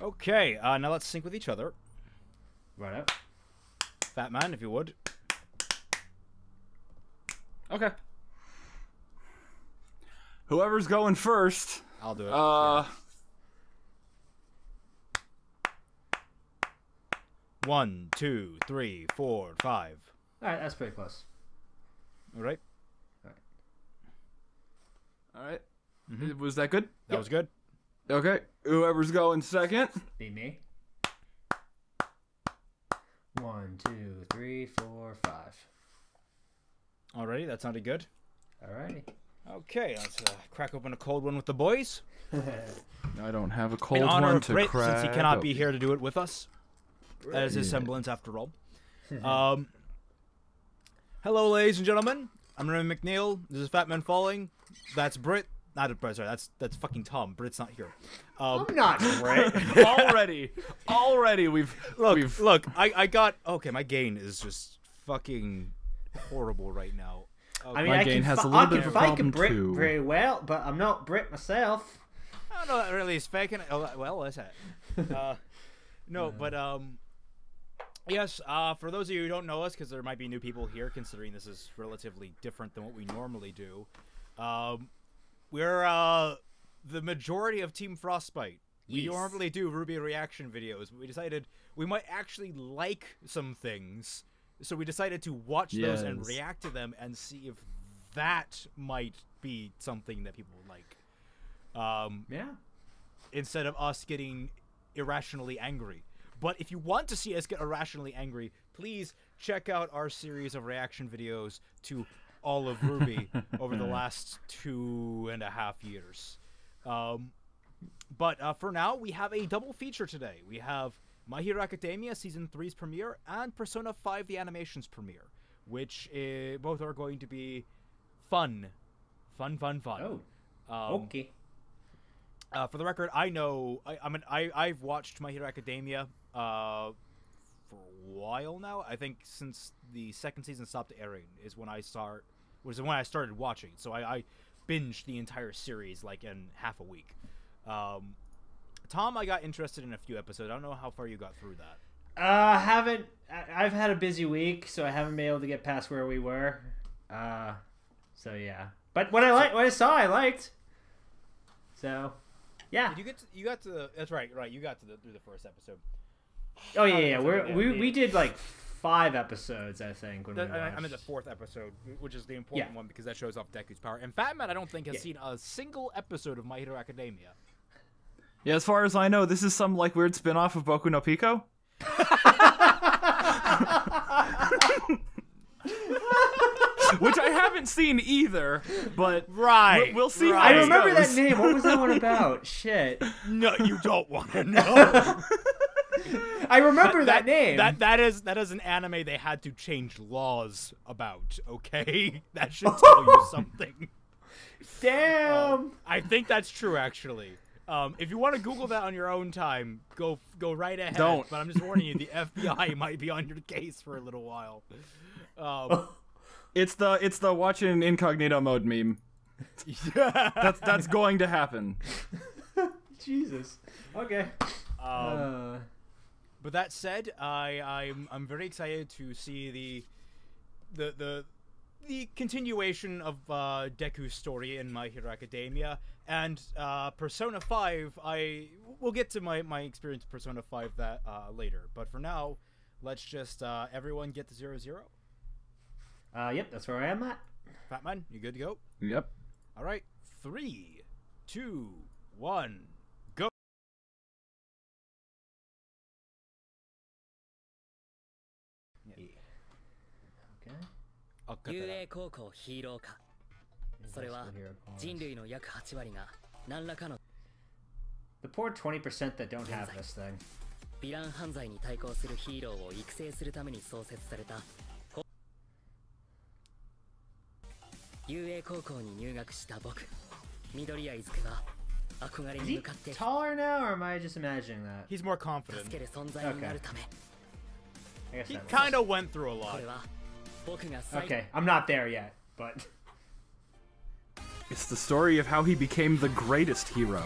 Okay, now let's sync with each other. Right up. Fat Man, if you would. Okay. Whoever's going first. I'll do it. Yeah. 1, 2, 3, 4, 5. Alright, that's pretty close. All right. All right. Was that good? That was good. Okay. Whoever's going second. Be me. 1, 2, 3, 4, 5. Alrighty, that sounded good. Alrighty. Okay, let's crack open a cold one with the boys. I don't have a cold In honor one of to Brit, crack. since he cannot be here to do it with us. That is his semblance, after all. Hello, ladies and gentlemen. I'm Remy McNeil. This is Fat Man Falling. That's Brit. Not Brit, sorry. That's fucking Tom. Brit's not here. I'm not Brit. Already we've Look. I got okay. My gain is just fucking horrible right now. Okay. I mean, My I gain can has a I little bit can of a fake a problem, Brit too. very well, but I'm not Brit myself. I don't know that really is faking it. Oh, well, that's it. No, but yes. For those of you who don't know us, because there might be new people here, considering this is relatively different than what we normally do. We're the majority of Team Frostbite. We Yes. normally do RWBY reaction videos, but we decided we might actually like some things, so we decided to watch those and Yes. react to them and see if that might be something that people would like. Yeah. Instead of us getting irrationally angry. But if you want to see us get irrationally angry, please check out our series of reaction videos to all of RWBY over the last 2.5 years. But for now, we have a double feature today. We have My Hero Academia Season 3's premiere and Persona 5 the Animations premiere, which both are going to be fun. Fun. Oh. Okay. For the record, I've watched My Hero Academia for a while now. I think since the second season stopped airing was when I started watching. So I binged the entire series like in half a week. Tom, I got interested in a few episodes. I don't know how far you got through that. I've had a busy week, so I haven't been able to get past where we were. So yeah. But what I saw, I liked. So, yeah. Did you got to that's right. You got to through the first episode. Oh yeah. We did like 5 episodes, I think. When I'm in the 4th episode, which is the important one because that shows off Deku's power. And Fat Man, I don't think has seen a single episode of My Hero Academia. Yeah, as far as I know, this is some like weird spin-off of Boku no Pico. Which I haven't seen either, but we'll see. Right. I How remember this goes. that name. What was that one about? Shit. No, you don't want to know. I remember that name. That is an anime they had to change laws about. Okay, that should tell you something. Damn. I think that's true, actually. If you want to Google that on your own time, go right ahead. Don't. But I'm just warning you, the FBI might be on your case for a little while. It's the watch in incognito mode meme. That's going to happen. Jesus. Okay. But that said, I'm very excited to see the continuation of Deku's story in My Hero Academia and Persona 5. We'll get to my experience with Persona 5 that later. But for now, let's just everyone get to 0-0. Yep, that's where I am at. Fat Man, you good to go? Yep. All right, 3, 2, 1, go. Okay. 遊泳高校ヒーロー科それは人類の約8割が何らかの The poor 20% that don't have this thing. ヴィラン犯罪に対抗するヒーローを育成するために創設された遊泳高校に入学した僕緑谷伊豆が憧れ Is に he 向かって taller now, or am I just imagining that? He's more 助 confident. ける存在になるため I guess He that kind of went through a こ lot. れは僕が makes... Okay, I'm not there yet, but... It's the story of how he became the greatest hero.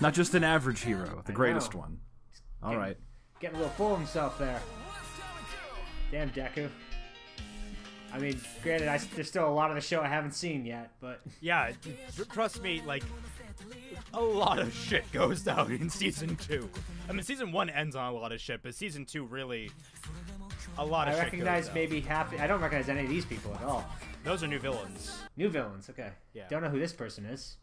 Not just an average hero, the greatest know. one. All right. Getting a little full of himself there. Damn, Deku. I mean, granted, there's still a lot of the show I haven't seen yet, but... Yeah, trust me, like, a lot of shit goes down in Season 2. I mean, Season 1 ends on a lot of shit, but Season 2 really... A lot of I shit recognize goes down. maybe half... I don't recognize any of these people at all. Those are new villains. New villains, okay. Yeah. Don't know who this person is.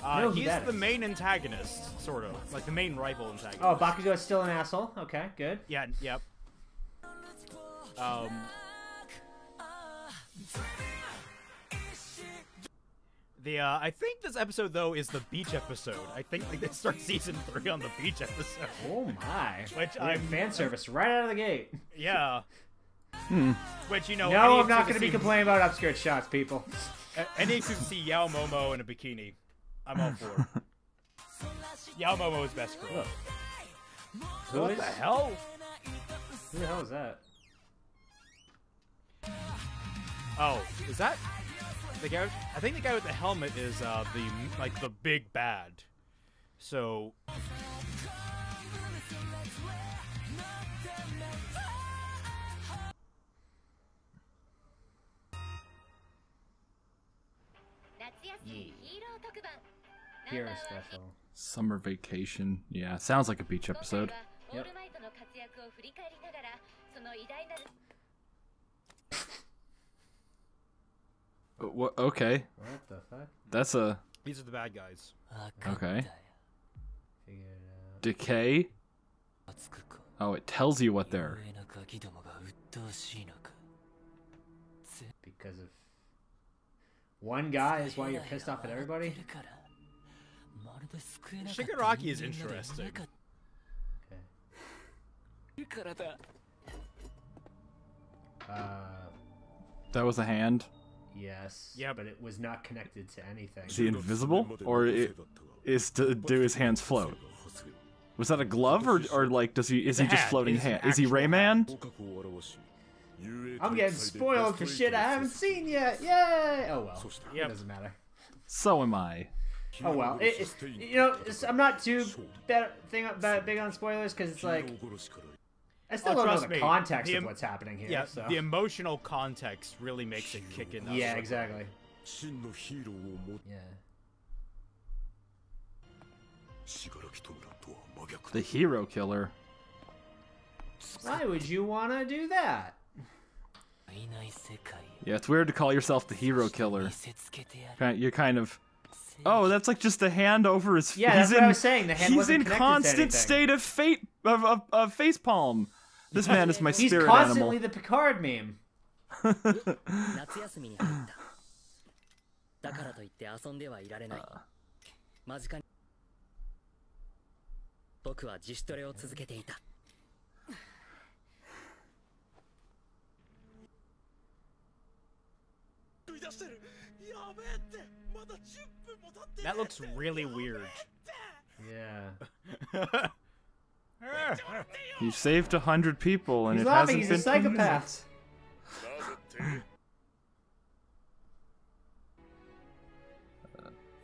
know who He's that the is. main antagonist, sort of. Like, the main rival antagonist. Oh, Bakugo is still an asshole. Okay, good. Yeah, yep. I think this episode, though, is the beach episode. I think they start Season 3 on the beach episode. Oh my. Which I'm fan service right out of the gate. Yeah. Which, you know... No, any I'm not excuse going to be see- complaining about upskirt shots, people. Any excuse to see Yao Momo in a bikini, I'm all for. Yao Momo is best girl. Who What is? the hell? Who the hell is that? Oh, is that the guy? I think the guy with the helmet is the big bad. So Hero special. Summer vacation. Yeah, sounds like a beach episode. Yep. What? Okay, What the fuck? that's a these are the bad guys. okay. Figure it out. Decay. Oh, it tells you what they're. Because of one guy is why you're pissed off at everybody? Shigaraki is interesting. Okay. That was a hand. Yes. Yeah. But it was not connected to anything. Is he invisible, or do his hands float? Was that a glove, or like is he just hand. floating It's an hand? Is he actual Rayman? I'm getting spoiled for shit I haven't seen yet. Yay! Oh well. Yep. It doesn't matter. So am I. Oh well. I'm not too big on spoilers because it's like I still don't know trust the me, context the of em- what's happening here. Yeah, so. the emotional context really makes it kick in. Yeah, exactly. Yeah. The hero killer. Why would you want to do that? Yeah, it's weird to call yourself the hero killer. You're kind of. Oh, that's like just a hand over his. Yeah, that's what I was saying. The hand He's wasn't in connected to constant anything. state of fate of face palm. This man is my He's spirit constantly animal. the Picard meme. 夏休みに入っただからといって遊んではいられない間近に僕は自主トレを続けていた That looks really weird. Yeah. He saved 100 people, and He's it laughing. hasn't He's a been 2 psychopath. minutes.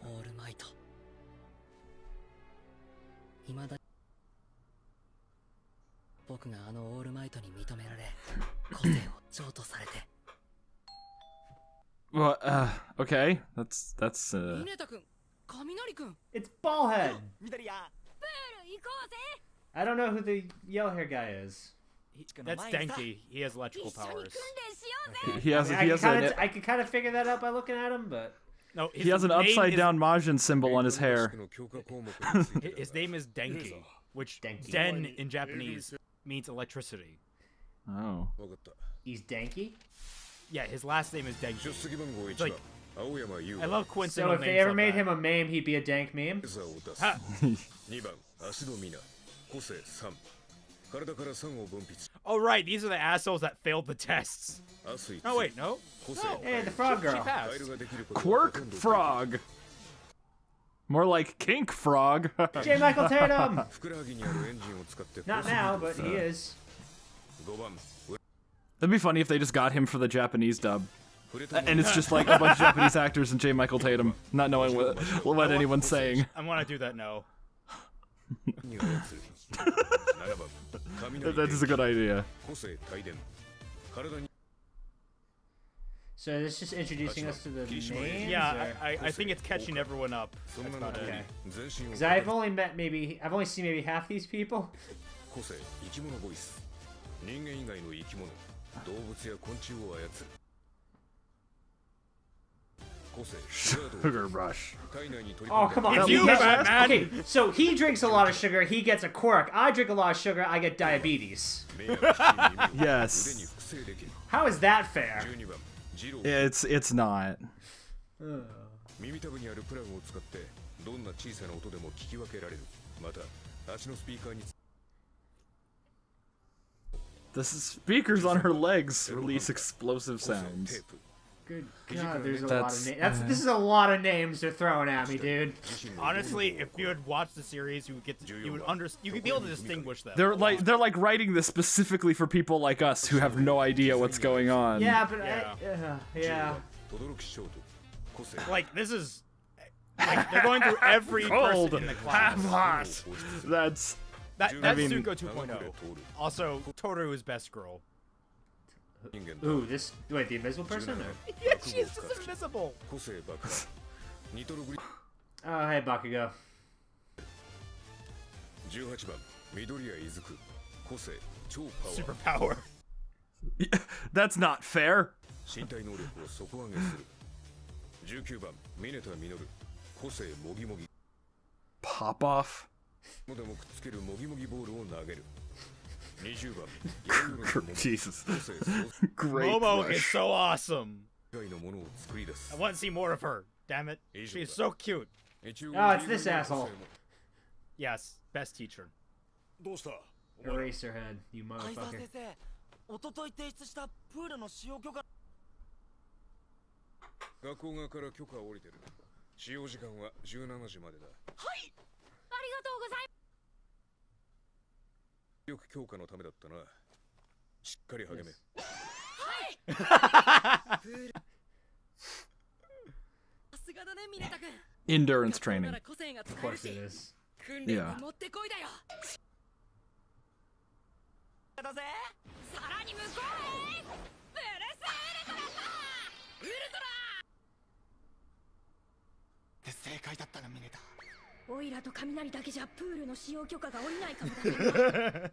オールマイト未だ僕があのオールマイトに認められ個性を譲渡されて Well, okay. That's ミネタ君雷君 It's Ballhead. 緑や I don't know who the yellow hair guy is. That's Denki. He has electrical powers. he has I a could kind of figure that out by looking at him, but No, he has an name upside is- down Majin symbol on his hair. His name is Denki, which Denki. Den in Japanese means electricity. Oh. he's danky. Yeah, his last name is Denki. It's like, I love So coincidental if names they ever like made that. him a meme, he'd be a dank meme. Ha! 2番足戸美奈個性3体から酸を分泌 Oh right, these are the assholes that failed the tests. 明日 Oh wait, no. 個性 No. Hey, the frog She girl. カエ passed. ルができることが Quirk frog. More like kink frog. J. Michael Tatum. ふくらはぎにあるエンジンを使って Not now, but he is. 5番 That'd be funny if they just got him for the Japanese dub. And it's just like a bunch of Japanese actors and J. Michael Tatum not knowing what anyone's saying. I want to do that now. That is a good idea. So this just introducing us to the names? Yeah, I think it's catching everyone up. That's about it. Okay. Because I've only seen maybe half these people. 個性生き物ボイス人間以外の生き物動物や昆虫を操る個性 Sugar rush. 体内に取り Oh, 込ん come on. It's He you, gets- Batman! Okay, so he drinks a lot of sugar, he gets a quirk. I drink a lot of sugar, I get diabetes. 目や口耳を Yes. 腕に複製できる How is that fair? 12番ジロー It's not. 耳たぶにあるプラグを使ってどんな小さな音でも聞き分けられるまた足のスピーカーに The speakers on her legs release explosive 個性 sounds. テープ Good God, there's a lot of That's- names. This is a lot of names they're throwing at me, dude. Honestly, if you had watched the series, you would be able to distinguish them. They're like writing this specifically for people like us who have no idea what's going on. Yeah, but Yeah. yeah. 轟翔と個性 Like this is like they're going through every Cold, person in the class. half hot. That's That's mean- Zuko 2.0. Also, Toru is best girl. 人間 Ooh, this wait, the invisible person? Or? Yeah, she's just invisible. 個性爆破ニトログリ Oh, hey, Bakugo. 18番緑谷いずく個性超パワー Superpower. that's not fair. 身体能力を底上げする19番ミネタミノル個性もぎもぎ Pop off. もでもくっつけるもぎもぎボールを投げる20番いろいろなもの Jesus. 個性総 Great. Momo push. is so awesome. 外のものを作り出す I want to see more of her. Damn it. She's so cute. 一応 Oh, it's this asshole. Yes, best teacher. どうした Eraserhead, you 相沢 motherfucker. 先生一昨日提出したプールの使用許可学校側から許可を下りてる使用時間は17時までだはいありがとうござい力強化のためだったなしっかり励め Yes. さすがだねミネタ君 Endurance だ training. から個性が Of 使える course it し is. 訓練 Yeah. に持ってこいだよだぜさらに向こうへブルスウルトラだウルトラって正解だったなミネタオイラと雷だけじゃプールの使用許可が下りないかもだね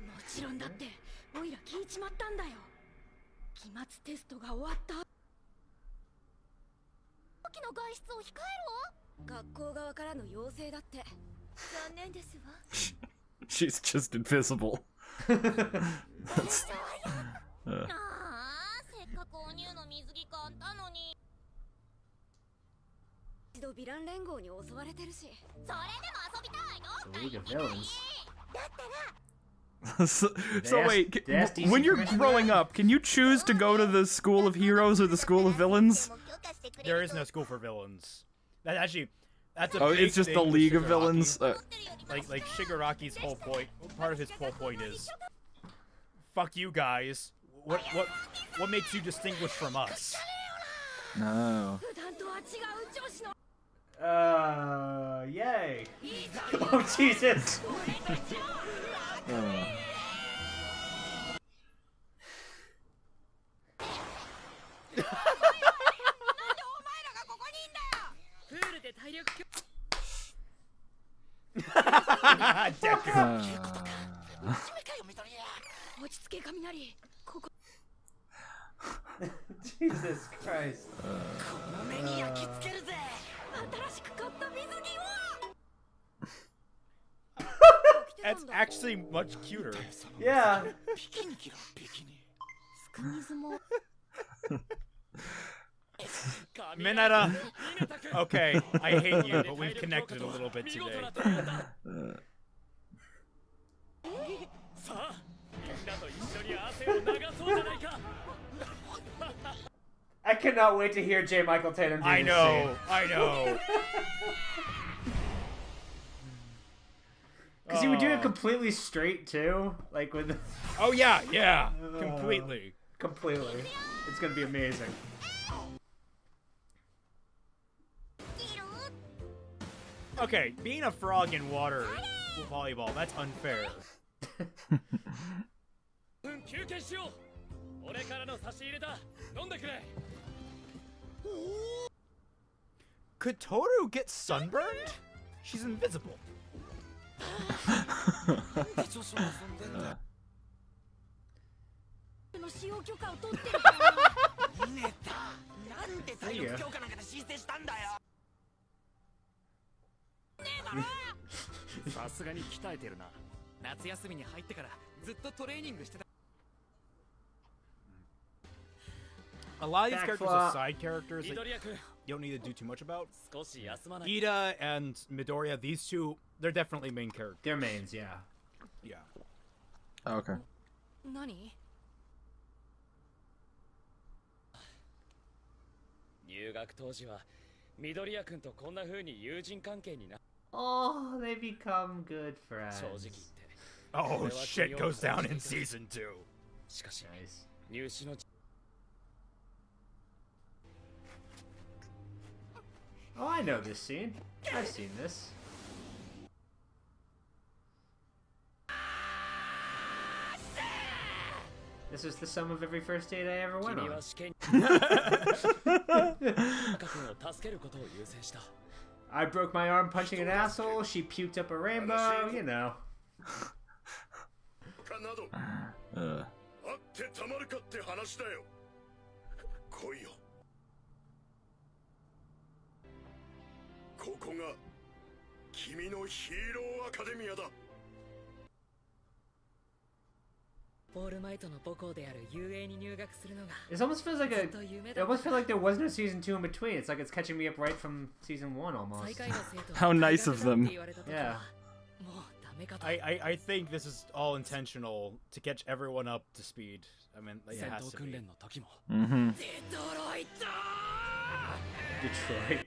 もちろんだってオイラ聞いちまったんだよ期末テストが終わった時の外出を控えろ学校側からの要請だって残念ですわ She's just invisible. That's- ああせっかくお乳の水着買ったのに一度ヴィラン連合に襲われてるしそれでも遊びたいの So League of Villains. だったら so They wait, asked- they asked DC when you're permission for growing that? up, can you choose to go to the School of Heroes or the School of Villains? There is no school for villains. That's a Oh, big it's just the thing with League of Shigaraki. Villains. Like Shigaraki's whole point. Part of his whole point is, fuck you guys. What makes you distinguished from us? No. 普段とは違う女子の Yay. Oh, Jesus. Deku. 落ち着け雷ここ Jesus Christ. 目に焼き付けるぜ新しく買った水着は That's actually much cuter. Yeah. ビキニ着ろビキニスク水も Mineta. Okay, I hate you, but we've connected a little bit today. さあみんなと一緒に汗を流そうじゃないか I cannot wait to hear J. Michael Tatum do I this know, I know. Because he would do it completely straight too, like with. Oh yeah, completely. completely. It's gonna be amazing. Okay, being a frog in water volleyball, that's unfair. 休憩しよう。俺からの差し入れだ。飲んでくれ。 Could Toru get sunburned? She's invisible. の使用許可を取ってるから。ミネタ、なんで体力強化なんかで申請したんだよ。さすがに鍛えてるな。夏休みに入ってからずっとトレーニングしてた。 A lot of these characters are Backflip. side characters that 緑谷君、 you don't need to do too much about. 少し休まない。 Ida and Midoriya, these two, they're definitely main characters. They're mains, yeah. Yeah. Okay. 何？入学当時は緑谷君とこんな風に友人関係にな。 Oh, they become good friends. 正直言って。 Oh, shit goes down in season 2. しかし Nice. 入試の Oh, I know this scene. I've seen this. This is the sum of every first date I ever went 君 on. は試験に赤君を助けることを優先した。 I broke my arm punching an asshole. She puked up a rainbow. You know. かなど Uh. あってたまるかって話だよ。来いよ。ここが君のヒーローアカデミアだ。 ポールマイトの母校である UA に入学するのが It almost feels like ず a. っと夢 It だった。 almost feels like there wasn't a season 2 in between. It's like it's catching me up right from season 1almost. 最下位の生徒 How nice of them. って言われた時は Yeah. もうダメかと。 I think this is all intentional to catch everyone up to speed. I mean, it 戦 has 闘 to 訓 be. 練の時も Mm-hmm. デトロイト Detroit.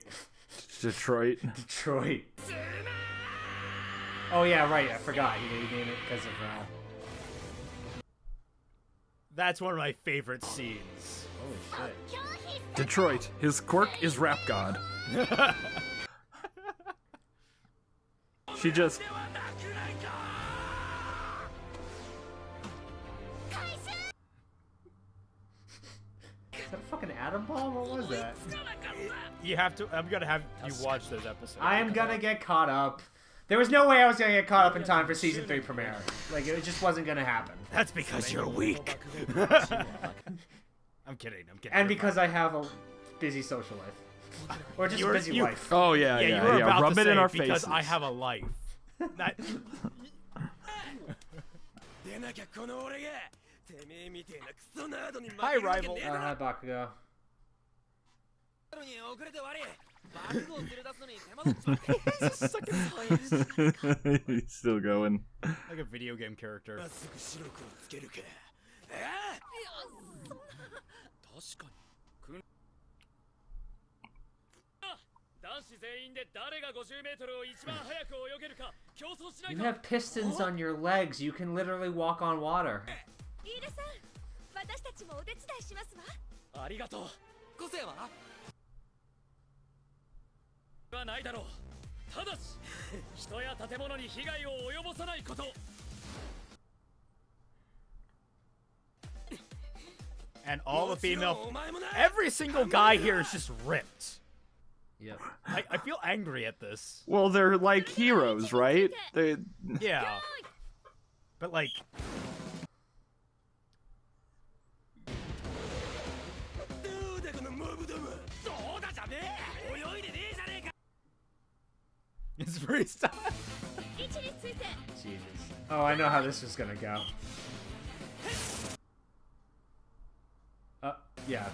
Detroit. Detroit. Oh yeah, right. I forgot. You named it because of. That's one of my favorite scenes. Holy shit. Detroit. His quirk is rap god. She just. Is that a fucking atom bomb? What was that? You have to. I'm gonna have you watch those episodes. I am gonna get caught up. There was no way I was gonna get caught up in time for season 3 premiere. Like it just wasn't gonna happen. That's because you're weak. I'm kidding. I'm kidding. And You're because I have a busy social life, or just a You're- busy you- life. Oh yeah, fine. yeah, you were yeah. about Rub to it say in our because faces. I have a life. That- 出なきゃこの俺がてめえみてえなクソナードに負 Hi, けるわけ rival. ねえだろ。 Hi, Bakugo. のに遅れて悪い。爆豪連れ出すのに手間取っちまって。 He's still going. like a video game character. まっすぐ白くをつけるか。確かに男子全員で誰が50メートルを一番早く泳げるか競争しない You か have pistons on your legs. You can literally walk on water. 飯田さん、私たちもお手伝いしますわ。ありがとう個性はないだろうただし人や建物に被害を及ぼさないこと And all the female, every single guy here is just ripped. Yep. I feel angry at this. Well, they're like heroes, right? They. Yeah. But like, it's very sad. 位置について。 Jesus. Oh, I know how this is gonna go. Yeah.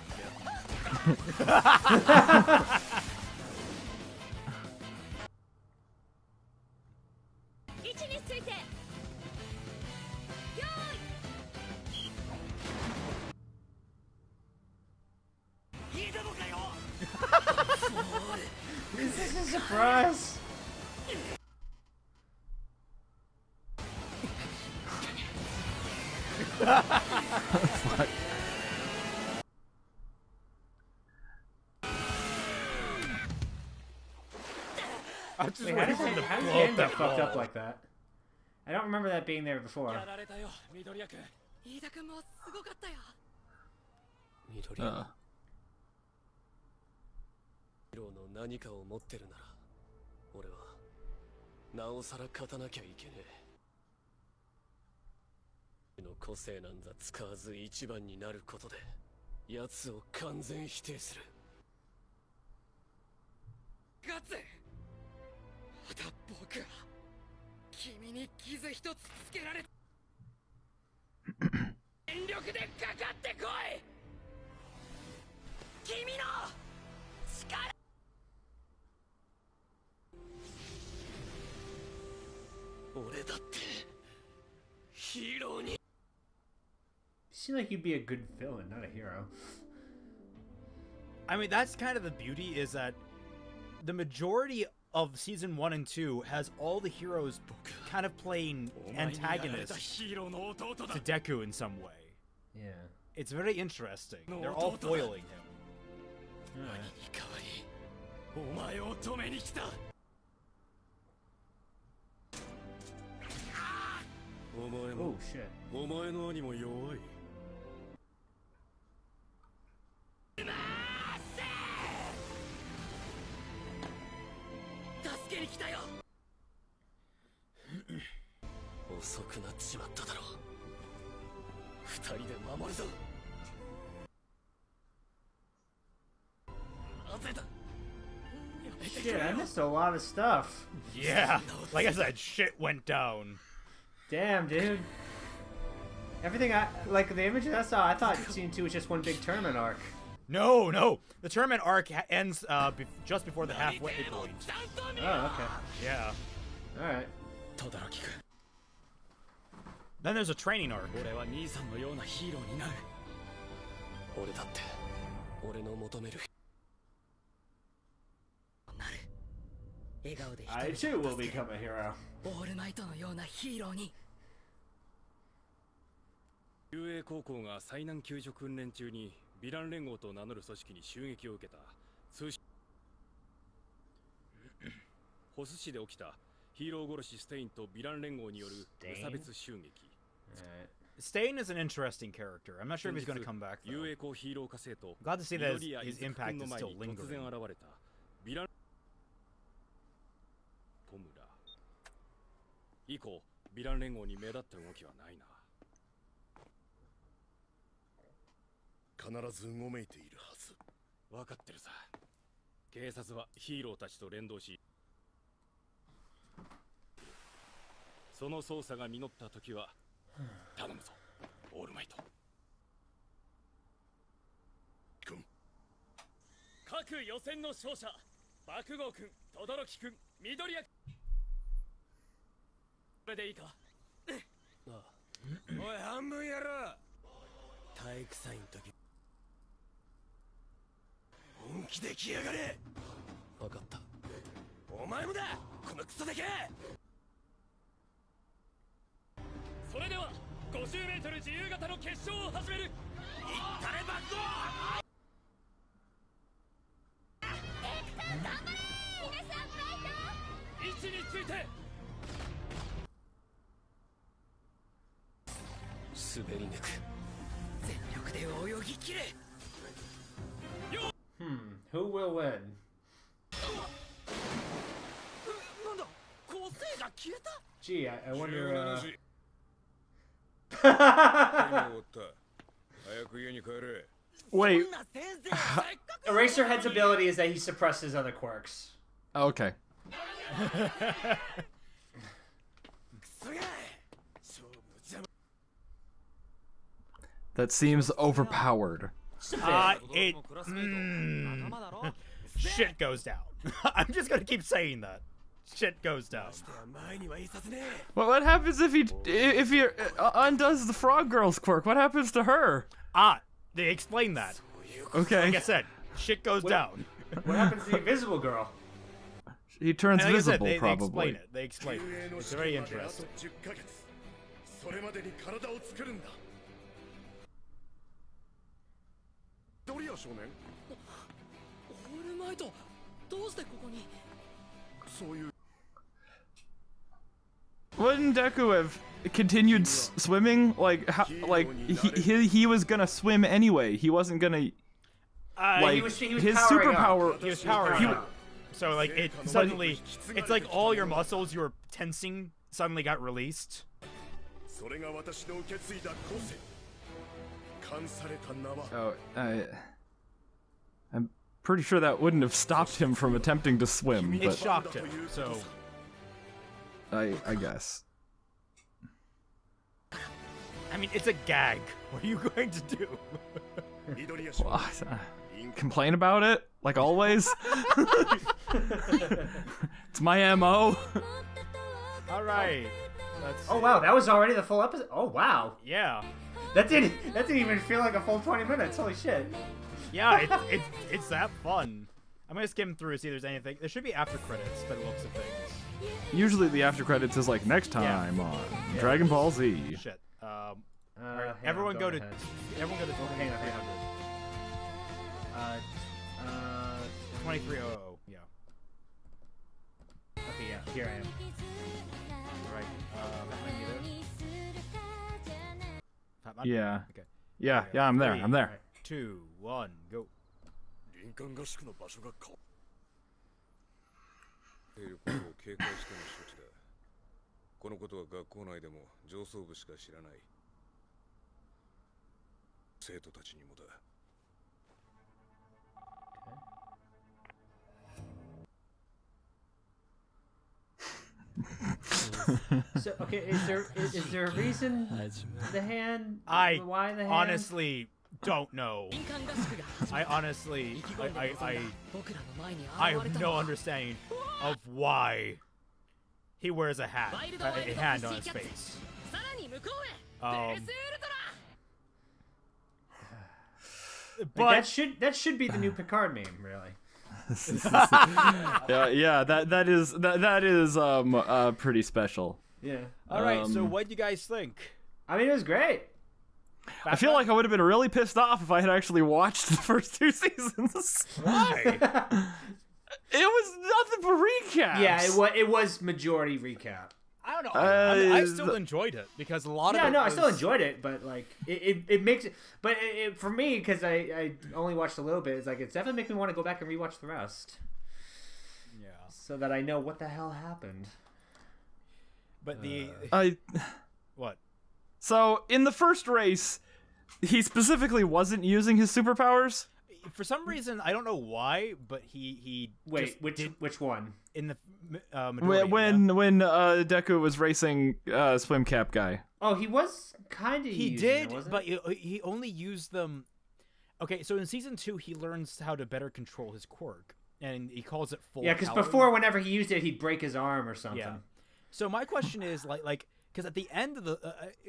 位置について。よーい。いいとこかよ。 This is a surprise. I was just Wait, how waiting does for him to his blow hand up get that fucked up wall. like that? I don't remember that being there before. やられたよ緑谷君飯田君もすごかったよ。緑谷ヒーローの何かを持ってるなら俺はなおさら勝たなきゃいけねえの個性なんざ使わず一番になることで奴を完全否定するガッツまた僕は君に傷一つつけられ全力でかかってこい君の力俺だってヒーローに You seem like you'd be a good villain, not a hero. I mean, that's kind of the beauty, is that the majority of season 1 and 2 has all the heroes kind of playing antagonists to Deku in some way. Yeah. It's very interesting. They're all foiling him. 何に変わりお前を止めに来たお前 Oh も shit. お前の兄も弱い助けに来たよ遅くなっちまっただろう二人で守るぞなぜだ Shit, I missed a lot of stuff. Yeah, like I said, shit went down. Damn, dude. Everything like the images I saw, I thought Scene 2 was just one big tournament arc. No, no, the tournament arc ends just before the halfway point. Oh, okay. Yeah. Alright. 轟君 Then there's a training arc. 俺は兄さんのようなヒーローになる俺だって俺の求めるなる笑顔で I 人 too 々を will 助ける become a hero. オールマイトのようなヒーローに遊泳高校が災難救助訓練中にヴィラン連合と名乗る組織に襲撃を受けた通信ホス市で起きたヒーロー殺しステインとヴィラン連合による無差別襲撃 Alright. Stain is an interesting character. I'm not sure if he's going to come back, 遊 though. 泳校ヒーロー化成と Glad to see that 緑谷 his 伊豆 impact 君の is 前 still に突然 lingering. 現れたヴィラントムラ以降ヴィラン連合に目立った動きはないな必ずうごめいているはず分かってるさ警察はヒーローたちと連動しその捜査が実った時は頼むぞオールマイト君各予選の勝者爆豪君轟君緑谷これでいいかああおい半分やろ体育祭の時本気で来やがれ分かったお前もだこのクソだけそれでは 50m 自由形の決勝を始める誰バッド位置について滑り抜く全力で泳ぎ切れ Who will win? なんだ個性が消えた Gee, I wonder, 17時今終わった早く家に帰れ Wait. そんな先生せっかく Eraserhead's ability is that he suppresses other quirks. Okay. クソが勝負邪魔 That seems overpowered. It shit goes down. I'm just gonna keep saying that. Shit goes down. 前にはいさせねえ Well, what happens if he undoes the frog girl's quirk? What happens to her? They explain that. Okay. Like I said, shit goes down. What happens to the invisible girl? He turns And like I said, visible, they probably. explain it. They explain it. It's very interesting. 10ヶ月それまでに体を作るんだドリア少年オールマイトどうしてここに Wouldn't Deku have continued swimming? Like, how, like he was gonna swim anyway. He wasn't gonna. Like, he was his powering superpower. up. He was powering up. So like it suddenly, it's like all your muscles you were tensing suddenly got released. Oh, I'm pretty sure that wouldn't have stopped him from attempting to swim. It But shocked him. So I guess. I mean, it's a gag. What are you going to do? Well, complain about it like always. It's my MO. All right. Oh wow, that was already the full episode. Oh wow, Yeah. that didn't even feel like a full 20 minutes. Holy shit. Yeah, it's that fun. I'm gonna skim through see if there's anything. There should be after credits by the looks of things. Usually the after credits is like next time on Dragon Ball Z. Shit. Hang Everyone on, go to ahead. 2300. Hang on. 2300. Yeah. Okay, yeah, here I am. All right. Batman, you there? Batman? Yeah. Okay. Yeah, I'm there. 3, 2, 1, go. 林間合宿の場所が変わ兵力を警戒しての処置だ。このことは学校内でも上層部しか知らない。生徒たちにもだ。So okay, is there a reason the hand? I why the hand? honestly don't know. I honestly, I have no understanding of why he wears a hand on his face. But that should be the new Picard meme, really. Yeah, that is pretty special. Yeah. all right, so what do you guys think? I mean, it was great. I feel like I would have been really pissed off if I had actually watched the first 2 seasons. Why? It was nothing but recaps. Yeah, it was majority recap. I don't know. I still enjoyed it because a lot of it I was... still enjoyed it, but like it makes it. But for me, because I only watched a little bit, it's like it's definitely making me want to go back and rewatch the rest. Yeah. So that I know what the hell happened. But what? So in the first race, he specifically wasn't using his superpowers. For some reason, I don't know why, but he Wait, just which one? in the majority, When Deku was racing swim cap guy. Oh, he was kind of. he did, but he only used them. Okay, so in season 2, he learns how to better control his quirk, and he calls it full. Yeah, because power. before, whenever he used it, he'd break his arm or something. Yeah. So my question is like because at the end of the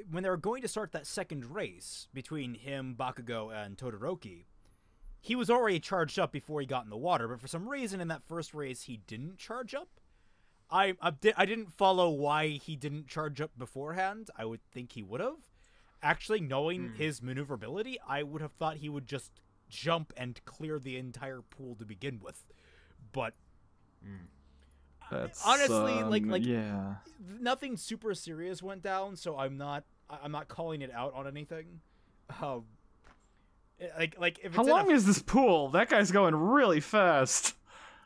when they were going to start that second race between him, Bakugo, and Todoroki, he was already charged up before he got in the water. But for some reason, in that first race, he didn't charge up. I didn't follow why he didn't charge up beforehand. I would think he would have. Actually, knowing his maneuverability, I would have thought he would just jump and clear the entire pool to begin with. But That's honestly, like yeah. nothing super serious went down, so I'm not calling it out on anything. Like if it's How long is this pool? That guy's going really fast.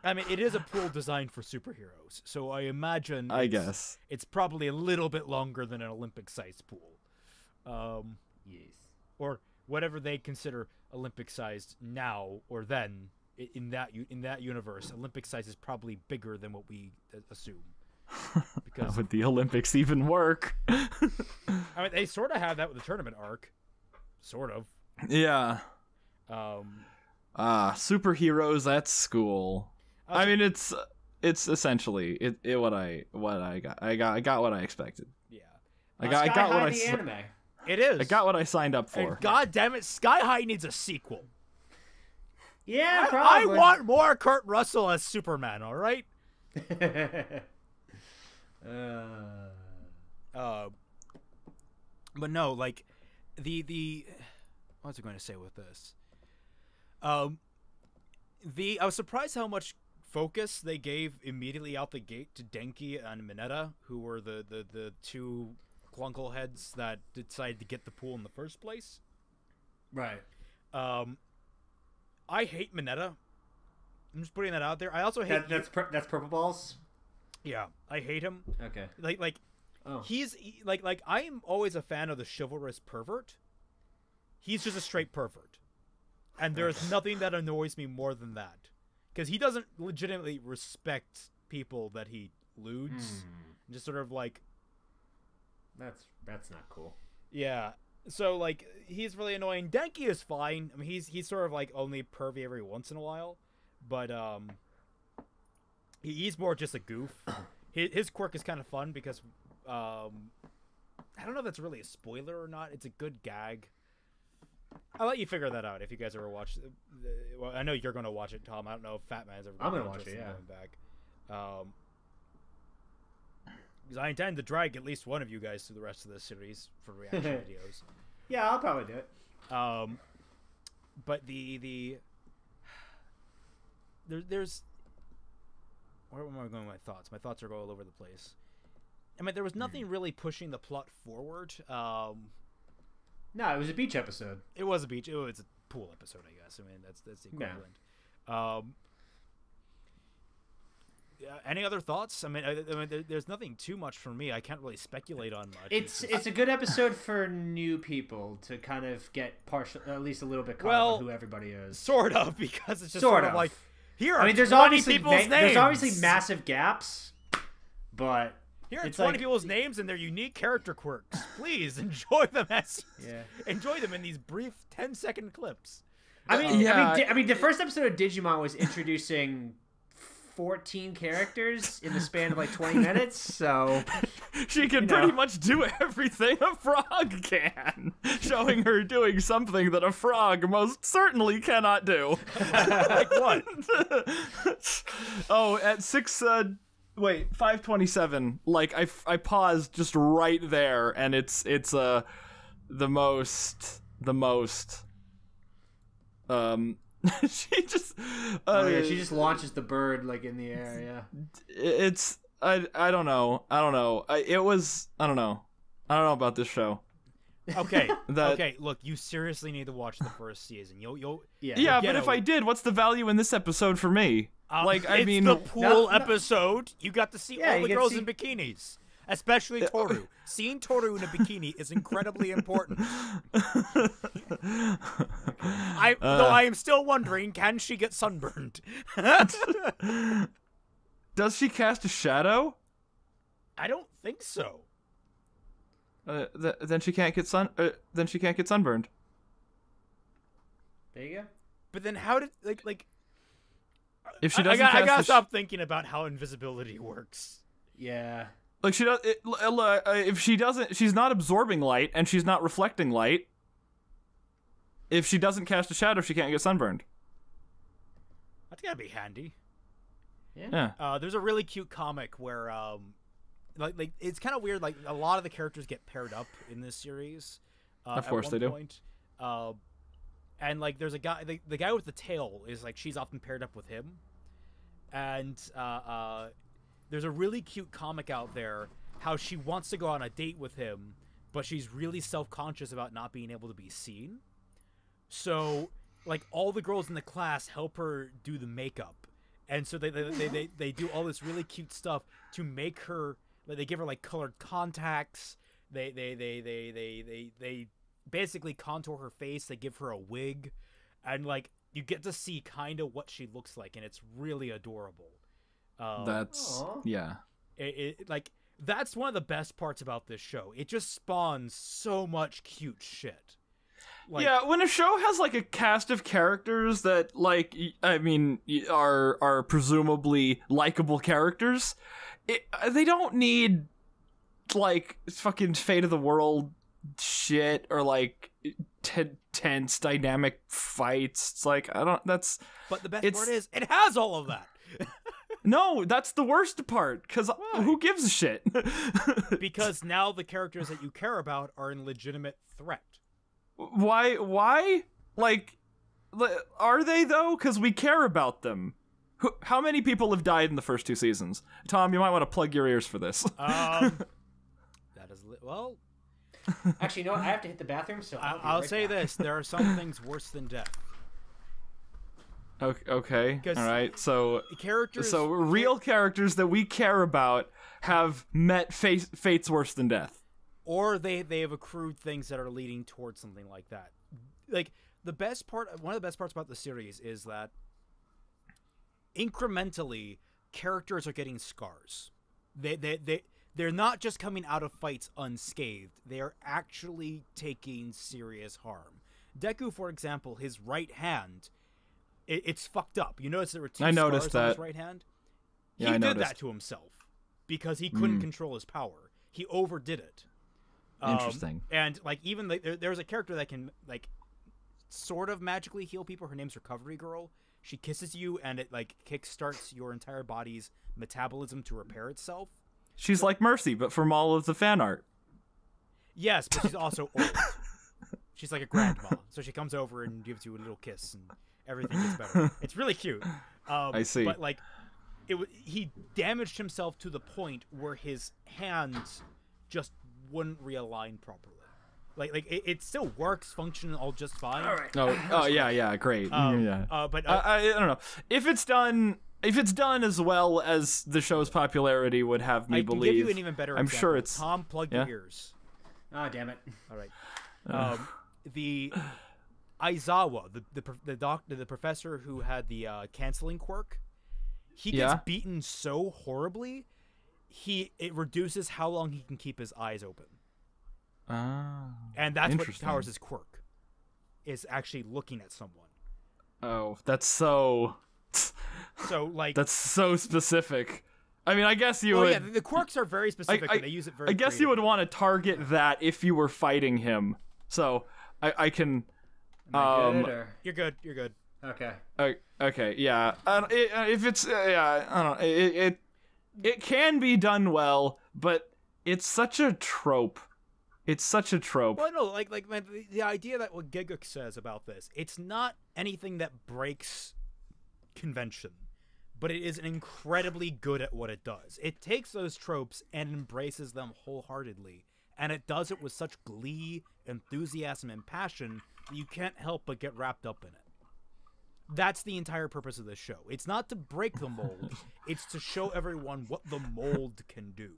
I mean, it is a pool designed for superheroes, so I imagine. I guess it's probably a little bit longer than an Olympic-sized pool. Yes. Or whatever they consider Olympic-sized now or then in that universe. Olympic-size is probably bigger than what we assume. Because would the Olympics even work? I mean, they sort of have that with the tournament arc, sort of. Yeah. Superheroes at school. I mean, it's essentially what I got. I got what I expected. Yeah. I got what I anime. It is. I got what I signed up for. And God damn it, Sky High needs a sequel. Yeah, I probably. want more Kurt Russell as Superman. All right. But no, like the what was I going to say with this? I was surprised how much focus they gave immediately out the gate to Denki and Mineta, who were the two clunkle heads that decided to get the pool in the first place. Right. I hate Mineta. I'm just putting that out there. I also hate that's Purple Balls. Yeah, I hate him. Okay. He's like I'm always a fan of the chivalrous pervert. He's just a straight pervert, and there's nothing that annoys me more than that, because he doesn't legitimately respect people that he lewds. Just sort of like, that's not cool. Yeah. So like he's really annoying. Denki is fine. I mean he's sort of like only pervy every once in a while, but he's more just a goof. His quirk is kind of fun because I don't know if that's really a spoiler or not. It's a good gag. I'll let you figure that out if you guys ever watch. Well, I know you're going to watch it, Tom. I don't know if Fat Man's ever. I'm going to watch it. Yeah. Going back. Because I intend to drag at least one of you guys through the rest of this series for reaction videos. Yeah, I'll probably do it. But there's where am I going with my thoughts? My thoughts are all over the place. I mean, there was nothing really pushing the plot forward. No, it was a beach episode. It was a beach. It was a pool episode, I guess. I mean, that's the equivalent. Yeah. Any other thoughts? I mean, there's nothing too much for me. I can't really speculate on much. It's a good episode for new people to kind of get at least a little bit caught up on who everybody is. Sort of, because it's just sort of like here. I mean, there's obviously massive gaps, but here are 20 people's names and their unique character quirks. Please enjoy them enjoy them in these brief 10-second clips. I mean, the first episode of Digimon was introducing 14 characters in the span of like 20 minutes, so she can pretty much do everything a frog can, showing her doing something that a frog most certainly cannot do. Like what? Oh, at 5:27, like I paused just right there, and it's the most she just she just launches the bird like in the air. Yeah, it's I don't know. I don't know about this show. Okay. Okay, look, you seriously need to watch the first season. You'll but if I did, what's the value in this episode for me? It's the pool episode. You got to see all the girls in bikinis. Especially Toru. Seeing Toru in a bikini is incredibly important. Though I am still wondering, can she get sunburned? Does she cast a shadow? I don't think so. Then she can't get sunburned. There you go. But then how did like if she doesn't I gotta stop thinking about how invisibility works. Yeah. Like if she doesn't, she's not absorbing light and she's not reflecting light. If she doesn't cast a shadow, she can't get sunburned. That's gotta be handy. Yeah. There's a really cute comic where like it's kind of weird. Like a lot of the characters get paired up in this series. Of course they do. And like there's a guy, the guy with the tail is like she's often paired up with him, and there's a really cute comic out there how she wants to go on a date with him, but she's really self-conscious about not being able to be seen. So, like, all the girls in the class help her do the makeup. And so they do all this really cute stuff to make her, like, they give her, like, colored contacts. They basically contour her face. They give her a wig. And, like, you get to see kind of what she looks like, and it's really adorable. That's one of the best parts about this show. It just spawns so much cute shit. When a show has like a cast of characters that are presumably likable characters, they don't need like fucking Fate of the World shit or like tense dynamic fights. It's like But the best part is it has all of that. No, that's the worst part, because who gives a shit? Because now the characters that you care about are in legitimate threat. Why? Like, are they, though? Because we care about them. How many people have died in the first 2 seasons? Tom, you might want to plug your ears for this. That is well. Actually, you know what? I have to hit the bathroom, so I'll say this: there are some things worse than death. Okay. All right. So characters. So real characters that we care about have met fates worse than death, or they have accrued things that are leading towards something like that. Like one of the best parts about the series is that incrementally characters are getting scars. They're not just coming out of fights unscathed. They are actually taking serious harm. Deku, for example, his right hand, it's fucked up. You notice there were 2 scars on his right hand? Yeah, he did that to himself because he couldn't control his power. He overdid it. Interesting. And like even there's a character that can like sort of magically heal people. Her name's Recovery Girl. She kisses you and it like kickstarts your entire body's metabolism to repair itself. She's like Mercy, but from all of the fan art. Yes, but she's also old. She's like a grandma, so she comes over and gives you a little kiss, and everything gets better. It's really cute. I see. But like, he damaged himself to the point where his hands just wouldn't realign properly. Like it still works, functioning all just fine. All right. Oh yeah, great. Yeah. But I don't know if it's done as well as the show's popularity would have me believe. I can give you an even better I'm example. sure it's Tom, plug your ears. Oh, damn it. All right. The Aizawa, the professor who had the canceling quirk, he gets beaten so horribly, it reduces how long he can keep his eyes open. And that's what powers his quirk, is actually looking at someone. Oh, that's so... So, like... That's so specific. I mean, I guess you would... yeah, the quirks are very specific, and they use it very I guess creatively. you would want to target that if you were fighting him. So, I can... Am I good, or? You're good. Okay. Okay, yeah. If it's... I don't know. It can be done well, but it's such a trope. It's such a trope. Well, no, like the idea that what Giguk says about this, it's not anything that breaks convention, but it is incredibly good at what it does. It takes those tropes and embraces them wholeheartedly, and it does it with such glee, enthusiasm, and passion that you can't help but get wrapped up in it. That's the entire purpose of this show. It's not to break the mold, it's to show everyone what the mold can do.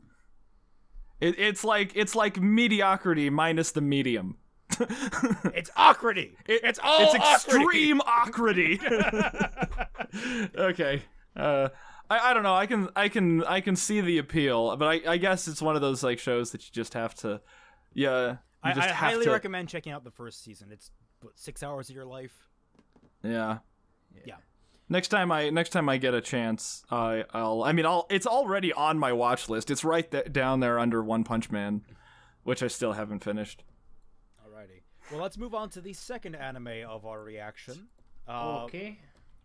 It's like mediocrity minus the medium. It's awkwardity. It's extreme awkwardity. Okay. I don't know. I can see the appeal, but I guess it's one of those like shows that you just have to. Yeah. I highly recommend checking out the first season. It's 6 hours of your life. Yeah. Yeah. Next time I get a chance, it's already on my watch list. It's right down there under One Punch Man, which I still haven't finished. Alrighty. Well, let's move on to the second anime of our reaction. Okay.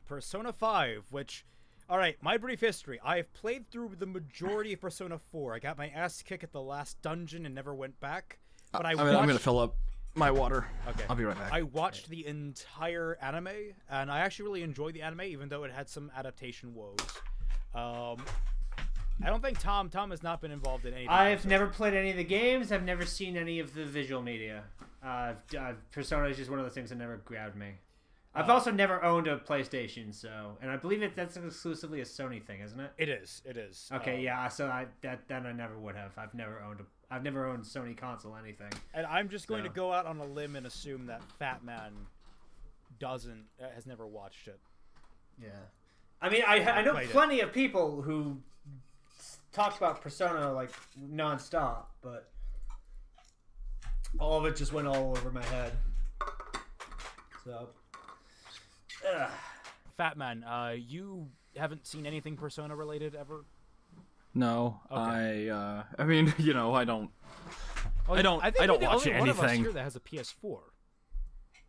Persona 5, which... Alright, my brief history. I've played through the majority of Persona 4. I got my ass kicked at the last dungeon and never went back. But I'm going to fill up my water. Okay. I'll be right back. I watched the entire anime, and I actually really enjoyed the anime, even though it had some adaptation woes. I don't think Tom has not been involved in any. I've never played any of the games. I've never seen any of the visual media. Persona is just one of those things that never grabbed me. I've also never owned a PlayStation, and I believe that's exclusively a Sony thing, isn't it? It is. Okay, yeah. So I never would have. I've never owned Sony console anything. And I'm just going to go out on a limb and assume that Fat Man has never watched it. Yeah, I mean, I know plenty of people who talk about Persona like nonstop, but all of it just went all over my head. So. Fat Man, you haven't seen anything Persona related ever? No, okay. I mean, you know, I don't watch anything. One of us here that has a PS4.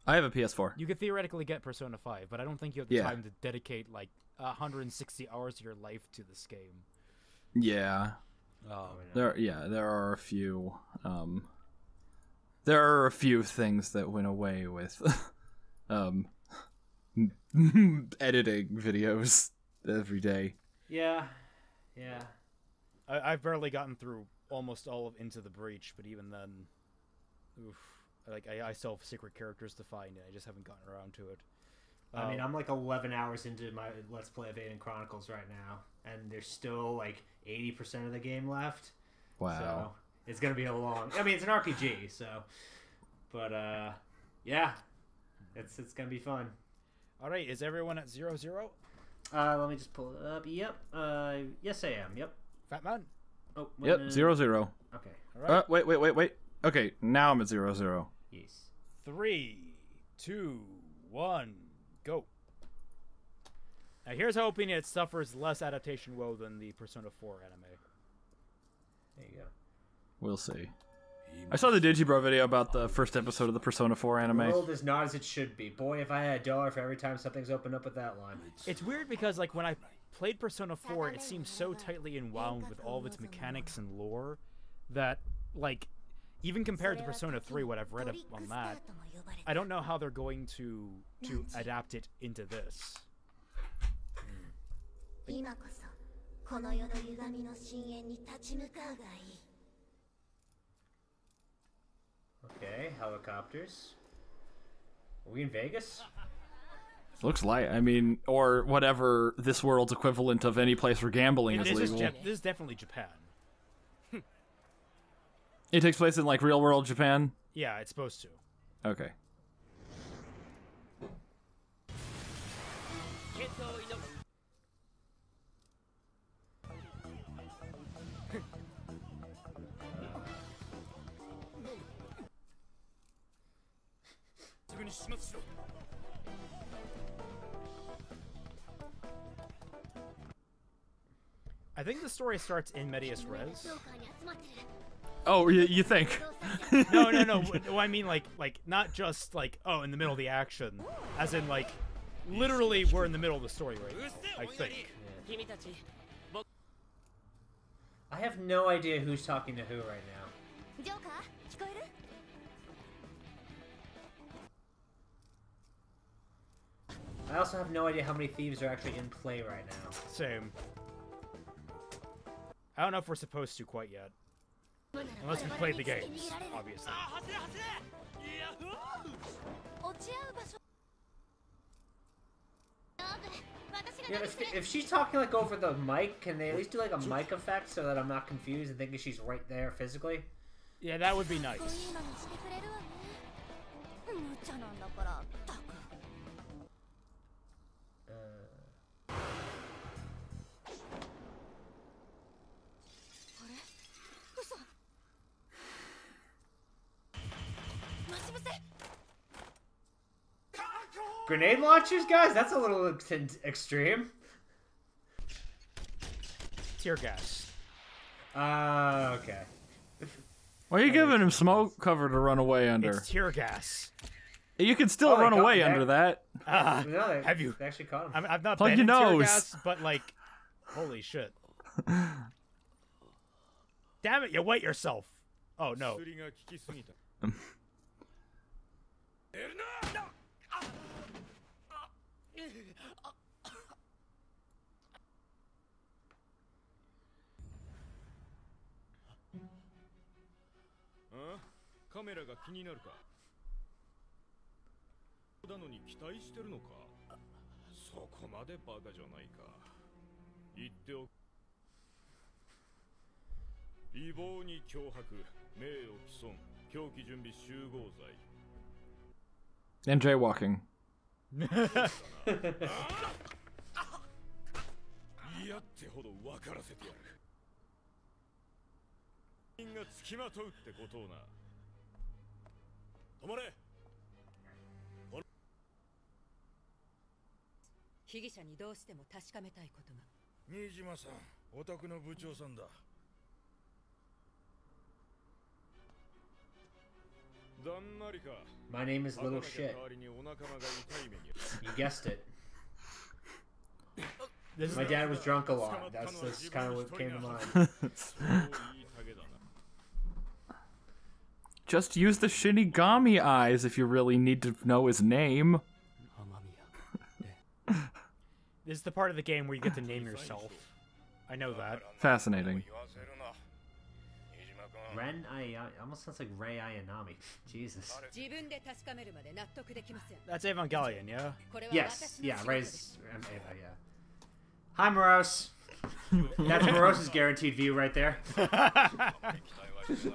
I have a PS4. You could theoretically get Persona 5, but I don't think you have the time to dedicate like 160 hours of your life to this game. Yeah. There are a few. There are a few things that went away with editing videos every day. Yeah. Yeah. I've barely gotten through almost all of Into the Breach, but even then, oof. Like, I still have secret characters to find, and I just haven't gotten around to it. I mean, I'm like 11 hours into my Let's Play of Aiden Chronicles right now, and there's still like 80% of the game left. Wow. So it's gonna be a long. I mean, it's an RPG, so. But yeah, it's gonna be fun. All right, is everyone at 0-0? Let me just pull it up. Yep. Yes, I am. Yep. Fat Man. Oh. Yep. 0-0. Okay. All right. Wait. Okay, now I'm at 0-0. Yes. 3, 2, 1, go. Now here's hoping it suffers less adaptation woe than the Persona 4 anime. There you go. We'll see. I saw the Digibro video about the first episode of the Persona 4 anime. The world is not as it should be. Boy, if I had $1 for every time something's opened up with that line. It's weird because, like, when I played Persona 4, it seemed so tightly inwound with all of its mechanics and lore that, like, even compared to Persona 3, what I've read on that, I don't know how they're going to adapt it into this. Okay, helicopters. Are we in Vegas? Looks like, I mean, or whatever this world's equivalent of any place where gambling is legal. This is definitely Japan. It takes place in, like, real world Japan? Yeah, it's supposed to. Okay. I think the story starts in Medias Res. Oh, you think? No. Well, I mean, like not just like, oh, in the middle of the action, as in like, literally we're in the middle of the story right now, I think. I have no idea who's talking to who right now. I also have no idea how many thieves are actually in play right now. Same. I don't know if we're supposed to quite yet. Unless we played the games, obviously. Yeah, if she's talking like over the mic, can they at least do like a mic effect so that I'm not confused and thinking she's right there physically? Yeah, that would be nice. Grenade launchers, guys? That's a little extreme. Tear gas. Okay. Why are you giving him smoke cover to run away under? It's tear gas. You can still run away under that. No, have you? They actually caught him. I've not Plug been in your tear nose. gas, but like, holy shit. Damn it, you wet yourself. Oh, no. Huh? カメラが気になるかなのに期待してるのかそこまでバカじゃないか言っておく違法に脅迫名誉毀損凶器準備集合罪 And jaywalking. 嫌ってほど分からせてやる人がつきまとうってことをな止まれ被疑者にどうしても確かめたいことが新島さんお宅の部長さんだ My name is Little Shit. You guessed it. My dad was drunk a lot. That's kind of what came to mind. Just use the Shinigami eyes if you really need to know his name. This is the part of the game where you get to name yourself. I know that. Fascinating. Ren almost sounds like Rei Ayanami. Jesus. 自分で確かめるまで納得できません That's Evangelion, yeah? これは Yes. 私の Yeah, 仕事です Rei's Eva, yeah. Hi, Moros. That's Moros's guaranteed view right there.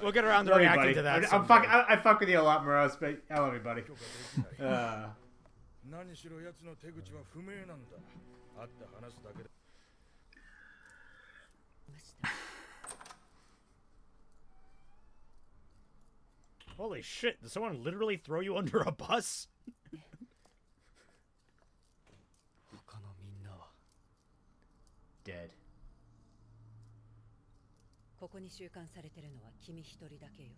We'll get around to Love you, reacting buddy. to that. I fuck with you a lot, Moros, but I love you, buddy. 何しろ奴の手口は不明なんだ。会って話すだけで。Holy shit, did someone literally throw you under a bus? 他のみんなは Dead. ここに収監されてるのは君一人だけよ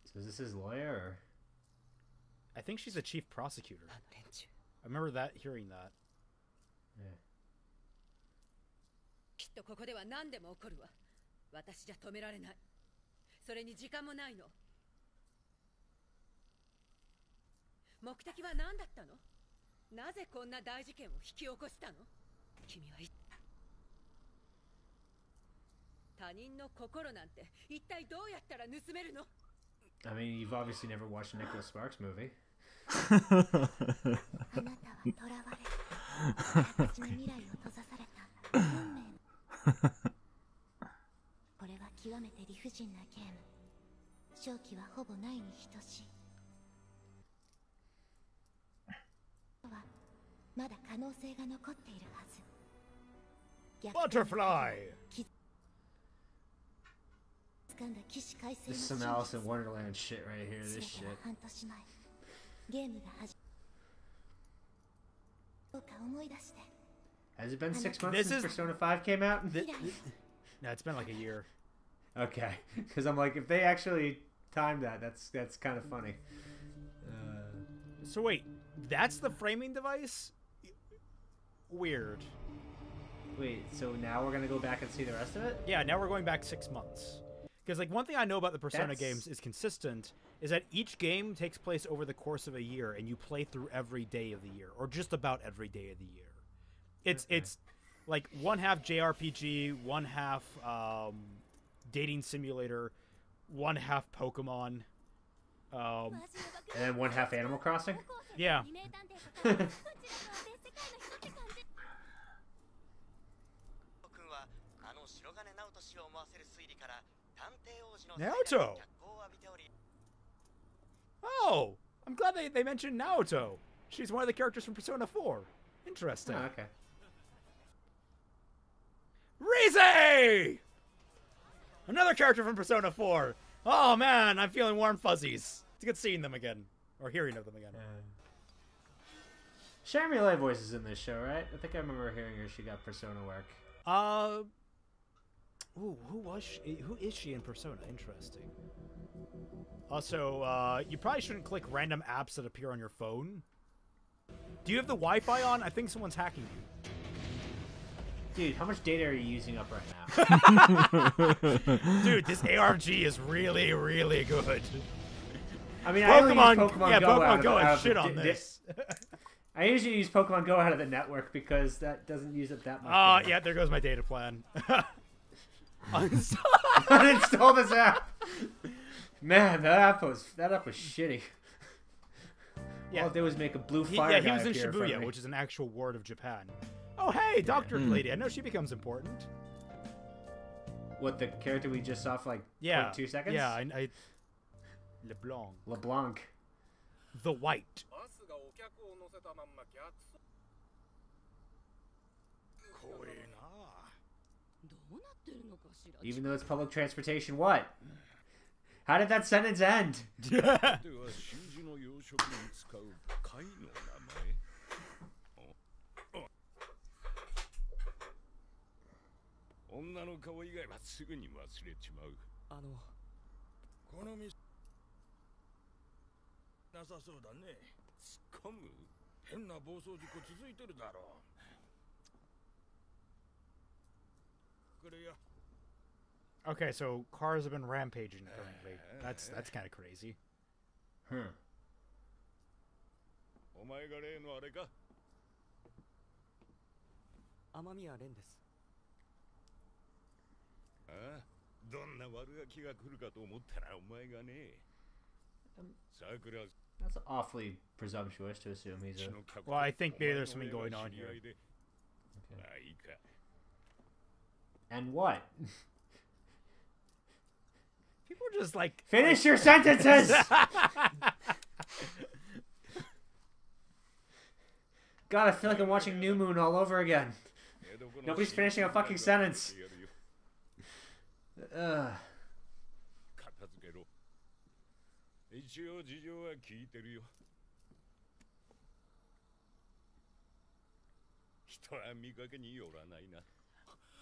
So is this his lawyer? Or? I think she's a chief prosecutor. あの連中 I remember that hearing that. Yeah. きっとここでは何でも起こるわ私じゃ止められないそれに時間もないの目的は何だったのなぜこんな大事件を引き起こしたの君はい他人の心なんて一体どうやったら盗めるの I mean, you've obviously never watched a Nicholas Sparks movie. あなたは囚われ形の未来を閉ざされた運命のこれは極めて理不尽なゲーム勝機はほぼないに等しいはまだ可能性が残っているはず Butterfly! 掴んだ起死回生 This is の some 真 Alice 実 in Wonderland shit right here. 全 This ては shit. 半年前ゲームが始どうか思い出して Has it been 6 months This since is- Persona 5 came out? No, it's been like a year. Okay, because I'm like, if they actually timed that, that's kind of funny. So wait, that's the framing device? Weird. Wait, so now we're gonna go back and see the rest of it? Yeah, now we're going back 6 months. Because like one thing I know about the Persona That's- games is consistent is that each game takes place over the course of a year and you play through every day of the year or just about every day of the year. It's like one half JRPG, one half dating simulator, one half Pokemon. And then one half Animal Crossing? Yeah. Naoto! Oh! I'm glad they mentioned Naoto. She's one of the characters from Persona 4. Interesting. Oh, okay. Rize! Another character from Persona 4. Oh man, I'm feeling warm fuzzies. It's good seeing them again. Or hearing of them again. Sharon Millet voice is in this show, right? I think I remember hearing her. She got Persona work. Ooh, who is she in Persona? Interesting. Also, you probably shouldn't click random apps that appear on your phone. Do you have the Wi-Fi on? I think someone's hacking you. Dude, how much data are you using up right now? Dude, this ARG is really, really good. I mean, I only use Pokemon, Pokemon yeah, Go Pokemon out Go of, has out of shit the on this. I usually use Pokemon Go out of the network because that doesn't use up that much data. Yeah, there goes my data plan. Uninstall this app. Man, that app was shitty. Yeah. All it did was make a blue fire. Yeah, he guy was in appear in front of Shibuya, me. which is an actual ward of Japan. Oh, hey, Doctor Lady. I know she becomes important. What, the character we just saw for like Yeah. 2 seconds? Yeah, I LeBlanc. LeBlanc. The White. バスがお客を乗せたまんま逆走。怖えな。どうなってるのかしら Even though it's public transportation, what? How did that sentence end? では真珠の養殖に使う貝の名前。女の顔以外はすぐに忘れちまう。この店なさそうだね。突っ込む？変な暴走事故続いてるだろう。これや。 Okay, so cars have been rampaging currently. That's kind of crazy. お前が例のあれか。雨宮蓮です。ああ、どんな悪ガキが来るかと思ったらお前がね。桜 That's awfully presumptuous to assume he's a. Well, I think maybe there's something going on here. And what? People are just like Finish your sentences. God, I feel like I'm watching New Moon all over again. Nobody's finishing a fucking sentence. Ugh. 一応事情は聞いてるよ。人は見かけによらないな。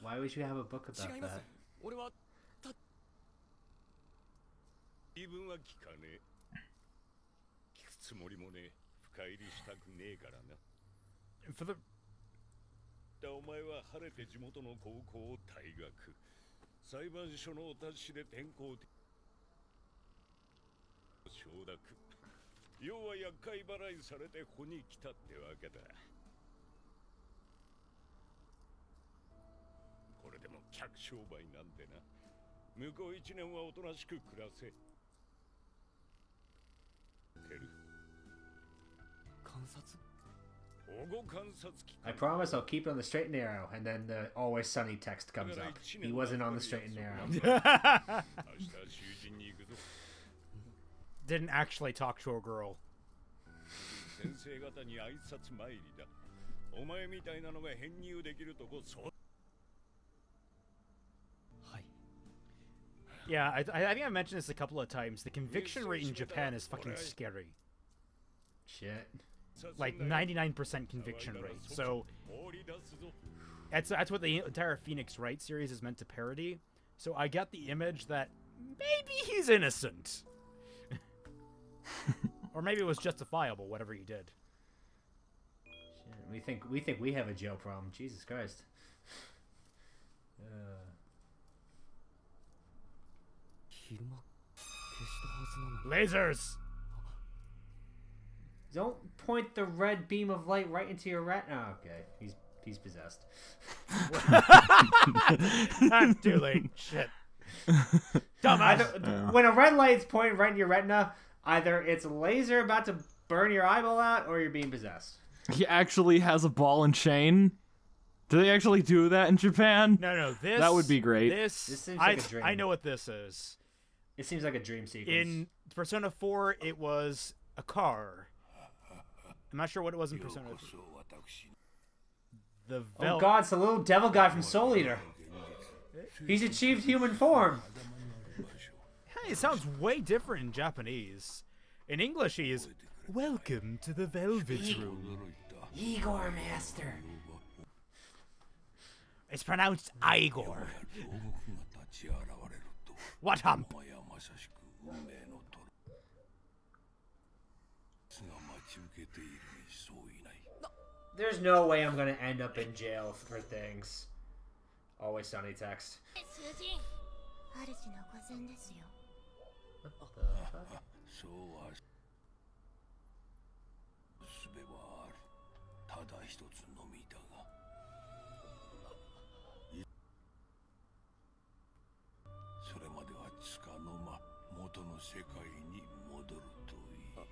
Why would you have a book about 違います。 that? 俺は言い分は聞かねえ。聞くつもりもねえ。深入りしたくねえからな。For the お前は晴れて地元の高校を退学。裁判所のお達しで転校承諾。要は厄介払いされてここに来たってわけだ。これでも客商売なんでな。向こう1年はおとなしく暮らせ。てる。観察 保護観察機 I promise I'll keep it on the straight and narrow, and then the always sunny text comes up. He wasn't on the straight and narrow. 明日囚人に行くぞ。 didn't actually talk to a girl. 先生方に挨拶参りだ。お前みたいなのが編入できるとこそ。はい。 Yeah, I think I mentioned this a couple of times. The conviction rate in Japan is fucking scary. Shit. Like 99% conviction rate. So that's what the entire Phoenix Wright series is meant to parody. So I get the image that maybe he's innocent. Or maybe it was justifiable, whatever he did. Shit, we think we have a Joe problem. Jesus Christ. Lasers! Don't point the red beam of light right into your retina. Oh, okay, he's possessed. Too late. Shit. Dumbass. When a red light's pointed right in your retina, either it's a laser about to burn your eyeball out, or you're being possessed. He actually has a ball and chain. Do they actually do that in Japan? No, this... That would be great. This seems like a dream. I know what this is. It seems like a dream sequence. In Persona 4, it was a car. I'm not sure what it was in Persona 3. Oh god, it's the little devil guy from Soul Eater. He's achieved human form. Hey, it sounds way different in Japanese. In English, he is welcome to the Velvet Room. Igor Master. It's pronounced Igor. What hump? There's no way I'm gonna end up in jail for things. Always sunny text. What the fuck?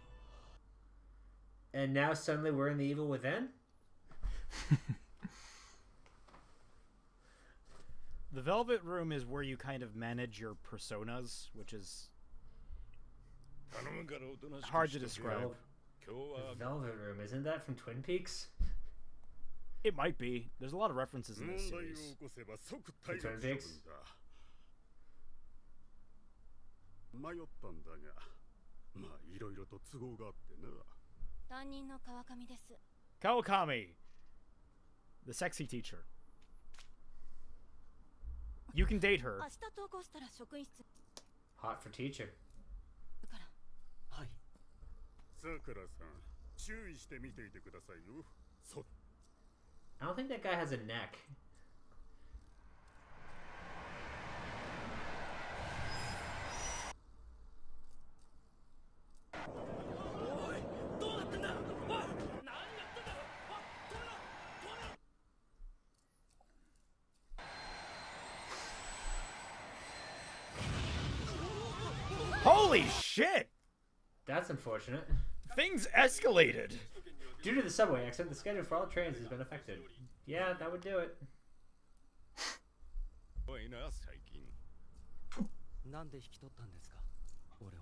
And now suddenly we're in the evil within? The Velvet Room is where you kind of manage your personas, which is hard to describe. The Velvet Room, isn't that from Twin Peaks? It might be. There's a lot of references in this series. Twin Peaks? 迷ったんだが、まあいろいろと都合があってな。担任の川上です。 Kawakami, the sexy teacher. You can date her. 明日登校したら職員室 Hot for teacher. から。はい。さくらさん、注意して見ていてくださいよ。I don't think that guy has a neck. Holy shit! That's unfortunate. Things escalated. Due to the subway accident, the schedule for all trains has been affected. Yeah, that would do it. おいな最近なんで引き取ったんですか俺を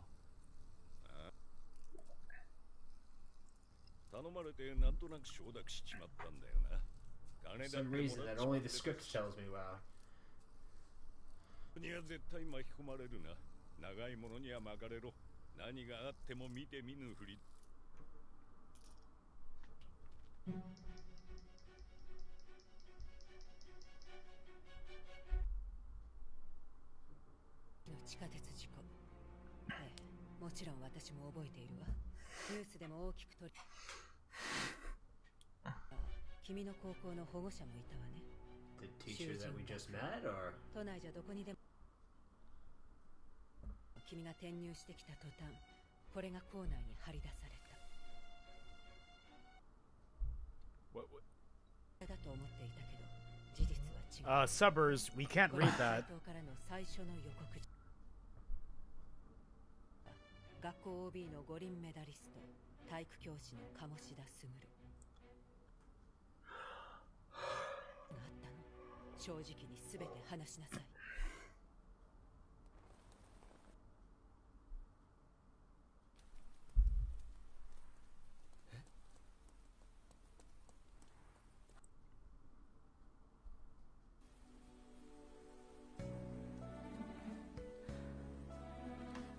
頼まれてなんとなく承諾しちまったんだよな For 金だ some って reason もらっ that ちま only って the script tells me, wow. には絶対巻き込まれるな長いものには巻かれろ何があっても見て見ぬふり 地下鉄事故。ええ、もちろん私も覚えているわ。ニュースでも大きく取り。君の高校の保護者もいたわね。The teacher that we just met, or 都内じゃどこにでも。君が転入してきた途端、これが校内に張り出された。What? だと思っていたけど、事実は違う。Subbers, we can't read that. からの最初の予告。学校 OB の五輪メダリスト、体育教師の鴨志田卓。があったの。正直に全て話しなさい。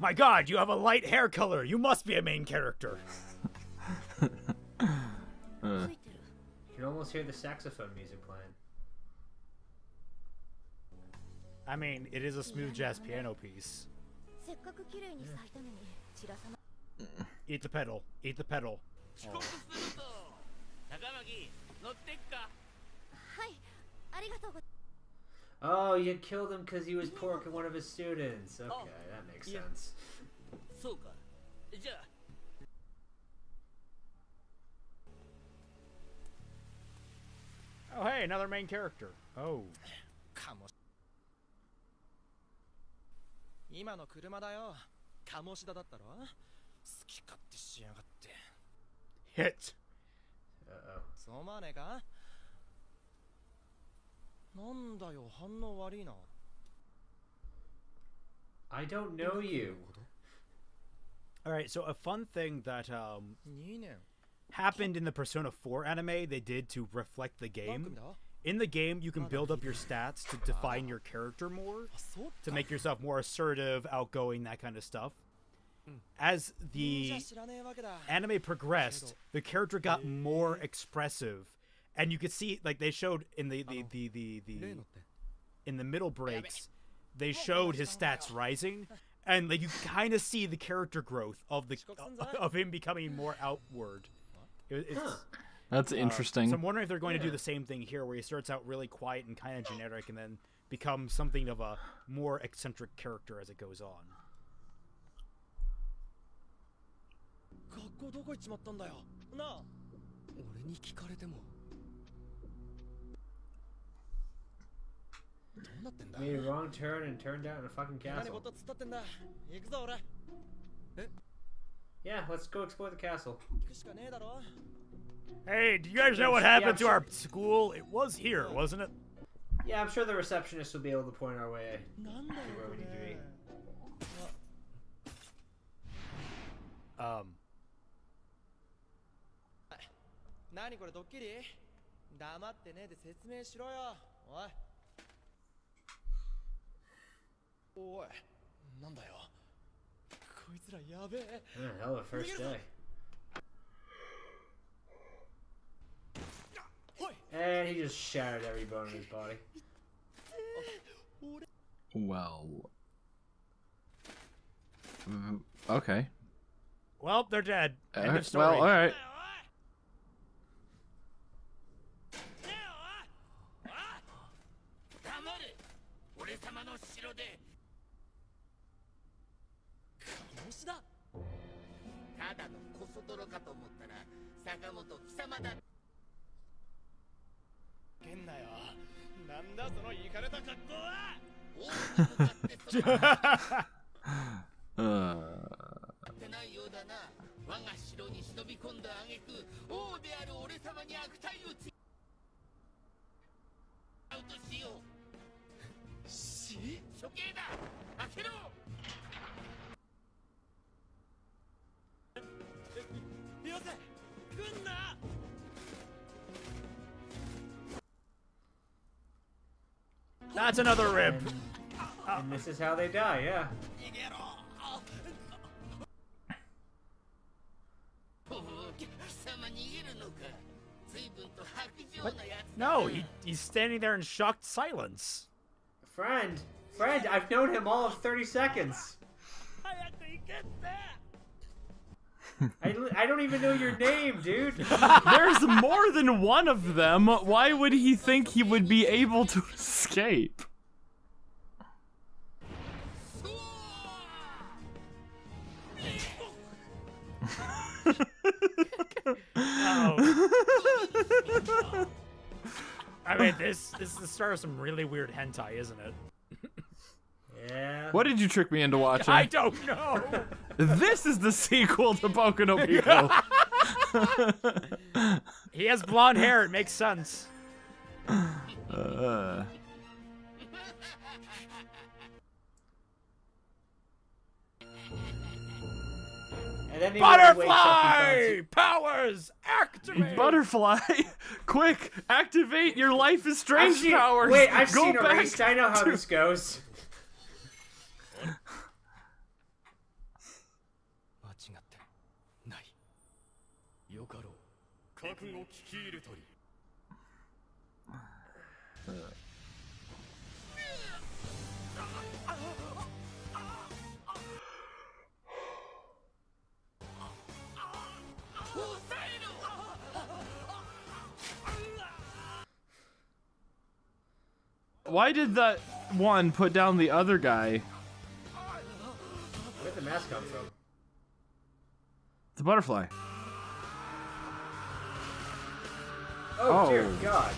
My god, you have a light hair color. You must be a main character. you can almost hear the saxophone music playing. I mean, it is a smooth jazz piano piece. Eat the pedal. Eat the pedal. Oh. Oh, you killed him because he was porking one of his students. Okay, that makes sense. Oh, hey, another main character. Oh. 今の車だよ。鴨志田だったろ。好き勝手しやがって。Hit. そう思わねえか？なんだよ、反応悪いな。I don't know you. Alright, so a fun thing that happened in the Persona 4 anime they did to reflect the game. In the game, you can build up your stats to define your character more, to make yourself more assertive, outgoing, that kind of stuff. As the anime progressed, the character got more expressive. And you could see, like they showed in the in the middle breaks, they showed his stats rising, and like you kind of see the character growth of the of him becoming more outward. That's interesting. So I'm wondering if they're going to do the same thing here, where he starts out really quiet and kind of generic, and then becomes something of a more eccentric character as it goes on. 学校どこ行っちまったんだよ。なあ。俺に聞かれても。 Made a wrong turn and turned out in a fucking castle. Yeah, let's go explore the castle. Hey, do you guys know what happened to our school? It was here, wasn't it? Yeah, I'm sure the receptionist will be able to point our way to where we need to be. 何これドッキリ？黙ってねえで説明しろよ。おい。 おい、なんだよ。こいつらやべえ。Hell, the first day. And he just shattered every bone in his body. Well. Okay. Well, they're dead. End of story. Well, alright. 我が城に忍び込んだ挙句王である俺様に悪態をついアウトしよう。処刑だ。開けろ。よせ来んな。 That's another rib. And this is how they die, yeah. What? No, he's standing there in shocked silence. Friend, I've known him all of 30 seconds. I don't even know your name, dude. There's more than one of them. Why would he think he would be able to escape? Oh. I mean, this is the start of some really weird hentai, isn't it? Yeah. What did you trick me into watching? I don't know. This is the sequel to Boku no Pico. He has blonde hair. It makes sense. And then he Butterfly powers activate. Butterfly, quick! Activate your Life is Strange powers. Wait, I've Go seen back Erased. I know how to- this goes. 間違ってないよかろう覚悟聞き入れたり Why did that one put down the other guy? Where'd the mask come from? The butterfly. Oh, dear God.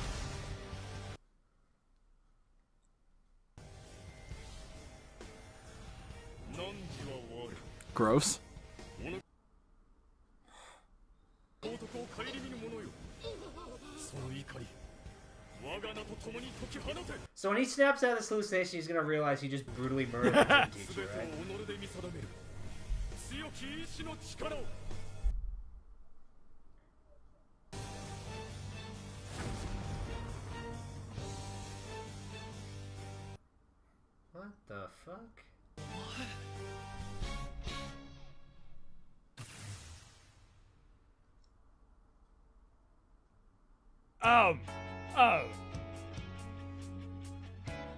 Gross. 男を顧みぬ者よその怒り我が名と共に解き放て So when he snaps out of this hallucination, he's gonna realize he just brutally murdered the gym teacher, 全て right? を己で見定める強き意志の力を What the fuck? Oh.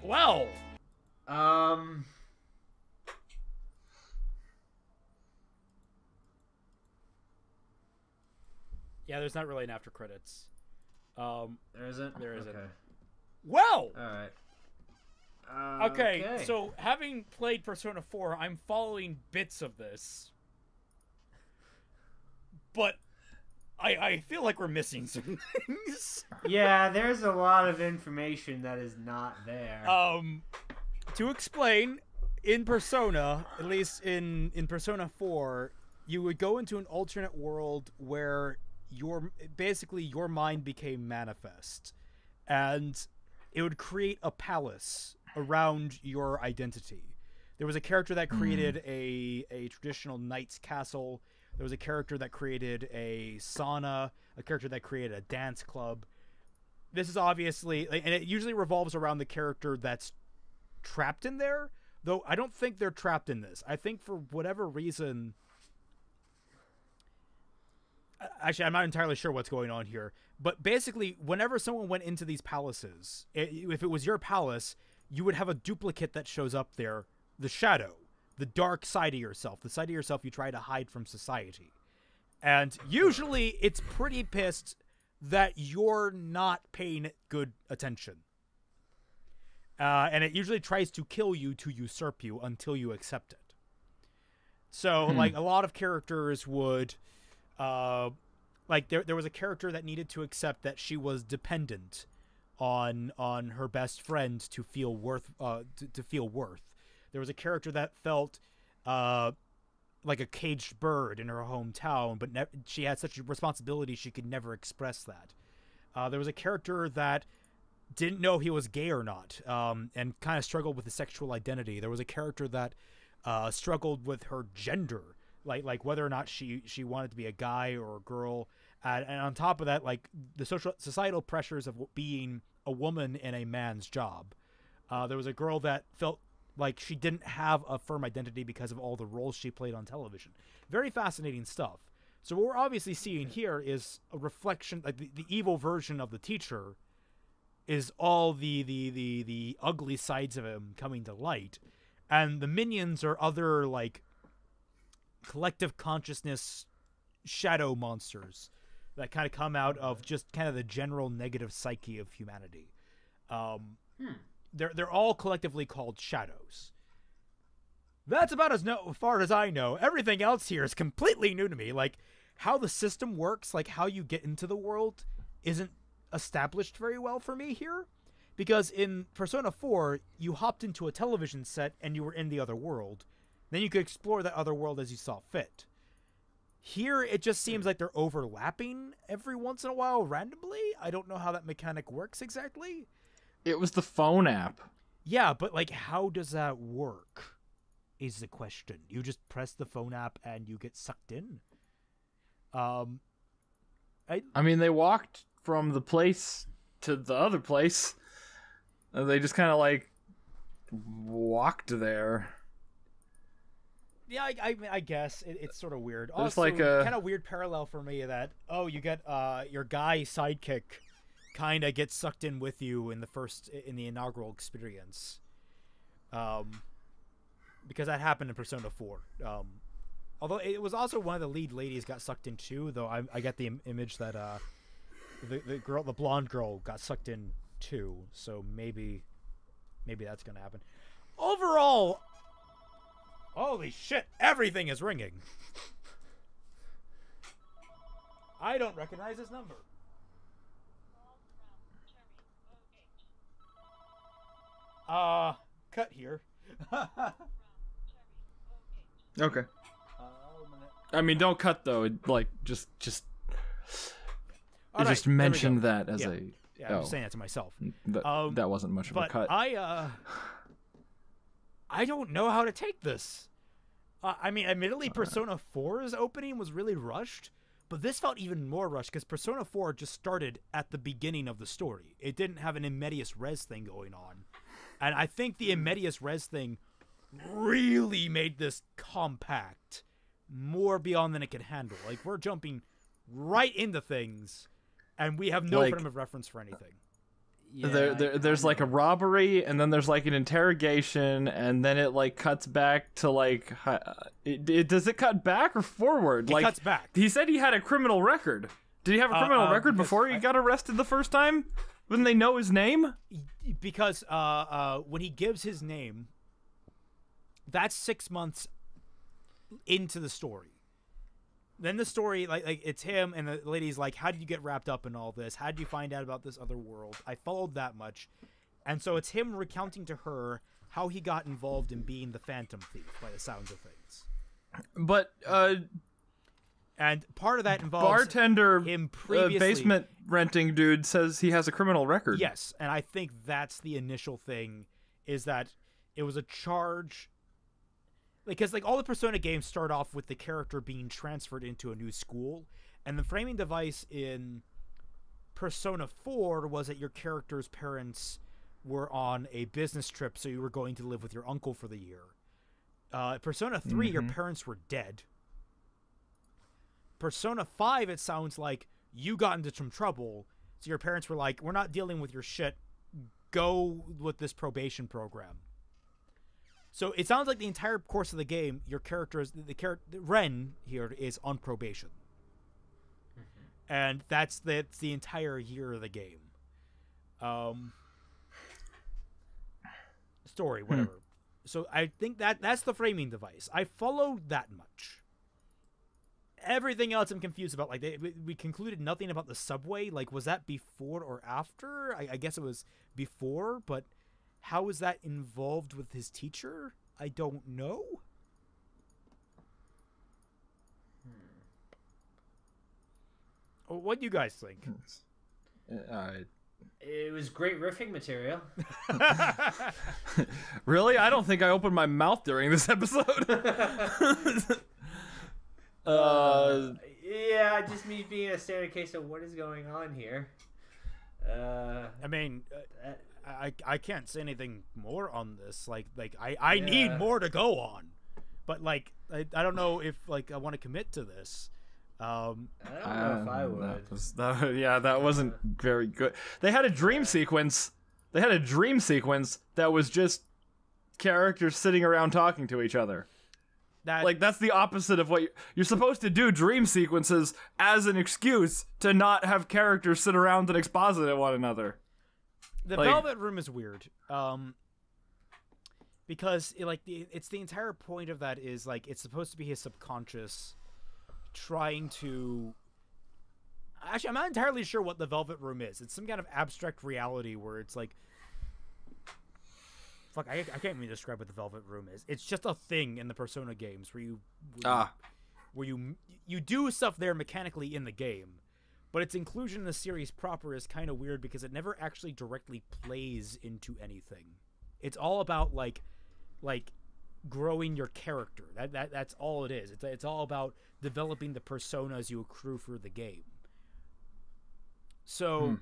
Well. Yeah, there's not really an after credits. There isn't? There isn't. Okay. Well. Alright. Okay, so having played Persona 4, I'm following bits of this. But I feel like we're missing some things. Yeah, there's a lot of information that is not there. To explain, in Persona, at least in Persona 4, you would go into an alternate world where basically your mind became manifest. And it would create a palace around your identity. There was a character that created a traditional knight's castle. There was a character that created a sauna, a character that created a dance club. This is obviously, and it usually revolves around the character that's trapped in there, though I don't think they're trapped in this. I think for whatever reason, actually, I'm not entirely sure what's going on here, but basically, whenever someone went into these palaces, if it was your palace, you would have a duplicate that shows up there, the shadow, the dark side of yourself, the side of yourself you try to hide from society. And usually, it's pretty pissed that you're not paying good attention. And it usually tries to kill you to usurp you until you accept it. So, like, a lot of characters would... like there was a character that needed to accept that she was dependent on her best friend to feel worth. To feel worth. There was a character that felt like a caged bird in her hometown, but she had such a responsibility she could never express that. There was a character that didn't know he was gay or not, and kind of struggled with his sexual identity. There was a character that struggled with her gender, like whether or not she wanted to be a guy or a girl. And on top of that, like the societal pressures of being a woman in a man's job. There was a girl that felt like she didn't have a firm identity because of all the roles she played on television. Very fascinating stuff. So what we're obviously seeing here is a reflection, like the evil version of the teacher is all the ugly sides of him coming to light. And the minions are other, like, collective consciousness shadow monsters that kind of come out of just kind of the general negative psyche of humanity. They're all collectively called shadows. That's about as far as I know. Everything else here is completely new to me. Like, how the system works, like how you get into the world, isn't established very well for me here. Because in Persona 4, you hopped into a television set and you were in the other world. Then you could explore that other world as you saw fit. Here, it just seems like they're overlapping every once in a while randomly. I don't know how that mechanic works exactly. It was the phone app. Yeah, but like, how does that work is the question. You just press the phone app and you get sucked in? I mean, they walked from the place to the other place. They just kind of like walked there. Yeah, I guess it's sort of weird. There's also, like a kind of weird parallel for me that you get your guy sidekick kind of gets sucked in with you in the inaugural experience, because that happened in Persona 4. Although it was also one of the lead ladies got sucked in too. Though I got the image that the blonde girl got sucked in too. So maybe that's gonna happen. Overall, holy shit! Everything is ringing. I don't recognize this number. Cut here. Okay. I mean, don't cut though. Like, just All right, just there we mentioned go. that as Yeah. a. Yeah, I'm just saying that to myself. That wasn't much of a But cut. I don't know how to take this. I mean, admittedly, Persona 4's opening was really rushed, but this felt even more rushed because Persona 4 just started at the beginning of the story. It didn't have an in medias res thing going on. And I think the in medias res thing really made this compact, more beyond than it could handle. Like, we're jumping right into things, and we have no frame of reference for anything. Yeah, there's like a robbery, and then there's like an interrogation, and then it like cuts back to like does it cut back or forward? It cuts back. He said he had a criminal record. Did he have a criminal record before he got arrested the first time? Wouldn't they know his name? Because when he gives his name, that's 6 months into the story. Then the story, like it's him, and the lady's like, how did you get wrapped up in all this? How did you find out about this other world? I followed that much. And so it's him recounting to her how he got involved in being the Phantom Thief, by the sounds of things. But, and part of that involves bartender, him previously... basement renting dude says he has a criminal record. Yes, and I think that's the initial thing, is that it was a charge... Because, like, all the Persona games start off with the character being transferred into a new school, and the framing device in Persona 4 was that your character's parents were on a business trip, so you were going to live with your uncle for the year. Persona 3, your parents were dead. Persona 5, it sounds like you got into some trouble, so your parents were like, we're not dealing with your shit, go with this probation program. So it sounds like the entire course of the game, your character is Ren here is on probation, and that's the entire year of the game. Story, whatever. So I think that's the framing device. I followed that much. Everything else I'm confused about. Like we concluded nothing about the subway. Like, was that before or after? I guess it was before, but. How is that involved with his teacher? I don't know. What do you guys think? It was great riffing material. Really? I don't think I opened my mouth during this episode. Yeah, just me being a standard case of what is going on here. I mean, I can't say anything more on this. Like I need more to go on, but like I don't know if like I want to commit to this. I don't know if I would. That wasn't very good. They had a dream sequence. That was just characters sitting around talking to each other. That's the opposite of what you're supposed to do. Dream sequences as an excuse to not have characters sit around and exposit at one another. The Velvet Room is weird. Because it's the entire point of that is like it's supposed to be his subconscious trying to. Actually, I'm not entirely sure what the Velvet Room is. It's some kind of abstract reality where it's like. Fuck, I can't even describe what the Velvet Room is. It's just a thing in the Persona games where you do stuff there mechanically in the game, but its inclusion in the series proper is kind of weird because it never actually directly plays into anything. It's all about like growing your character. That's all it is. It's all about developing the personas you accrue for the game. So.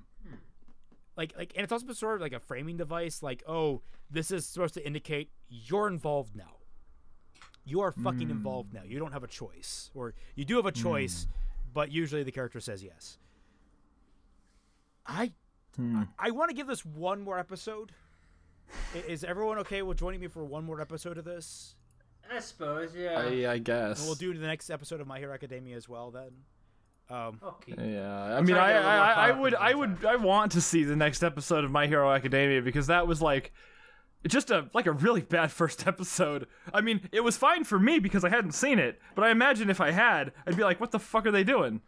And it's also sort of like a framing device, like, oh, this is supposed to indicate you're involved now. You are fucking involved now. You don't have a choice. Or you do have a choice, but usually the character says yes. I want to give this one more episode. Is everyone okay with joining me for one more episode of this? I suppose, yeah. I guess. And we'll do the next episode of My Hero Academia as well, then. Okay. Yeah, I mean, I want to see the next episode of My Hero Academia because that was like just a really bad first episode. I mean, it was fine for me because I hadn't seen it, but I imagine if I had, I'd be like, what the fuck are they doing?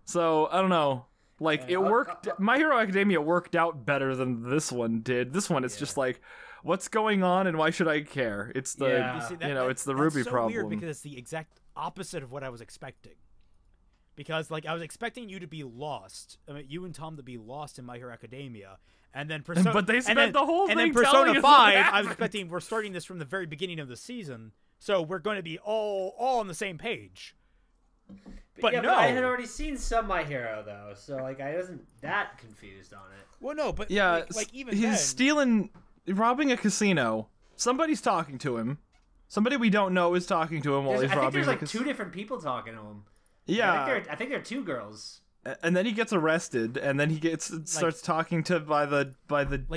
So I don't know. Like it worked. My Hero Academia worked out better than this one did. This one, it's just like, what's going on and why should I care? It's the it's the Ruby problem. Weird because it's the exact opposite of what I was expecting. Because, like, I was expecting you to be lost. I mean, you and Tom to be lost in My Hero Academia. And then Persona... But they spent the whole thing telling us. And then Persona 5, I was expecting we're starting this from the very beginning of the season. So we're going to be all on the same page. But no. But I had already seen some My Hero, though. So, like, I wasn't that confused on it. Well, no, but, yeah, even he's then... robbing a casino. Somebody's talking to him. Somebody we don't know is talking to him while he's robbing a casino. I think there's, like, two different people talking to him. Yeah, I think there are two girls. And then he gets arrested, and then he starts talking to by the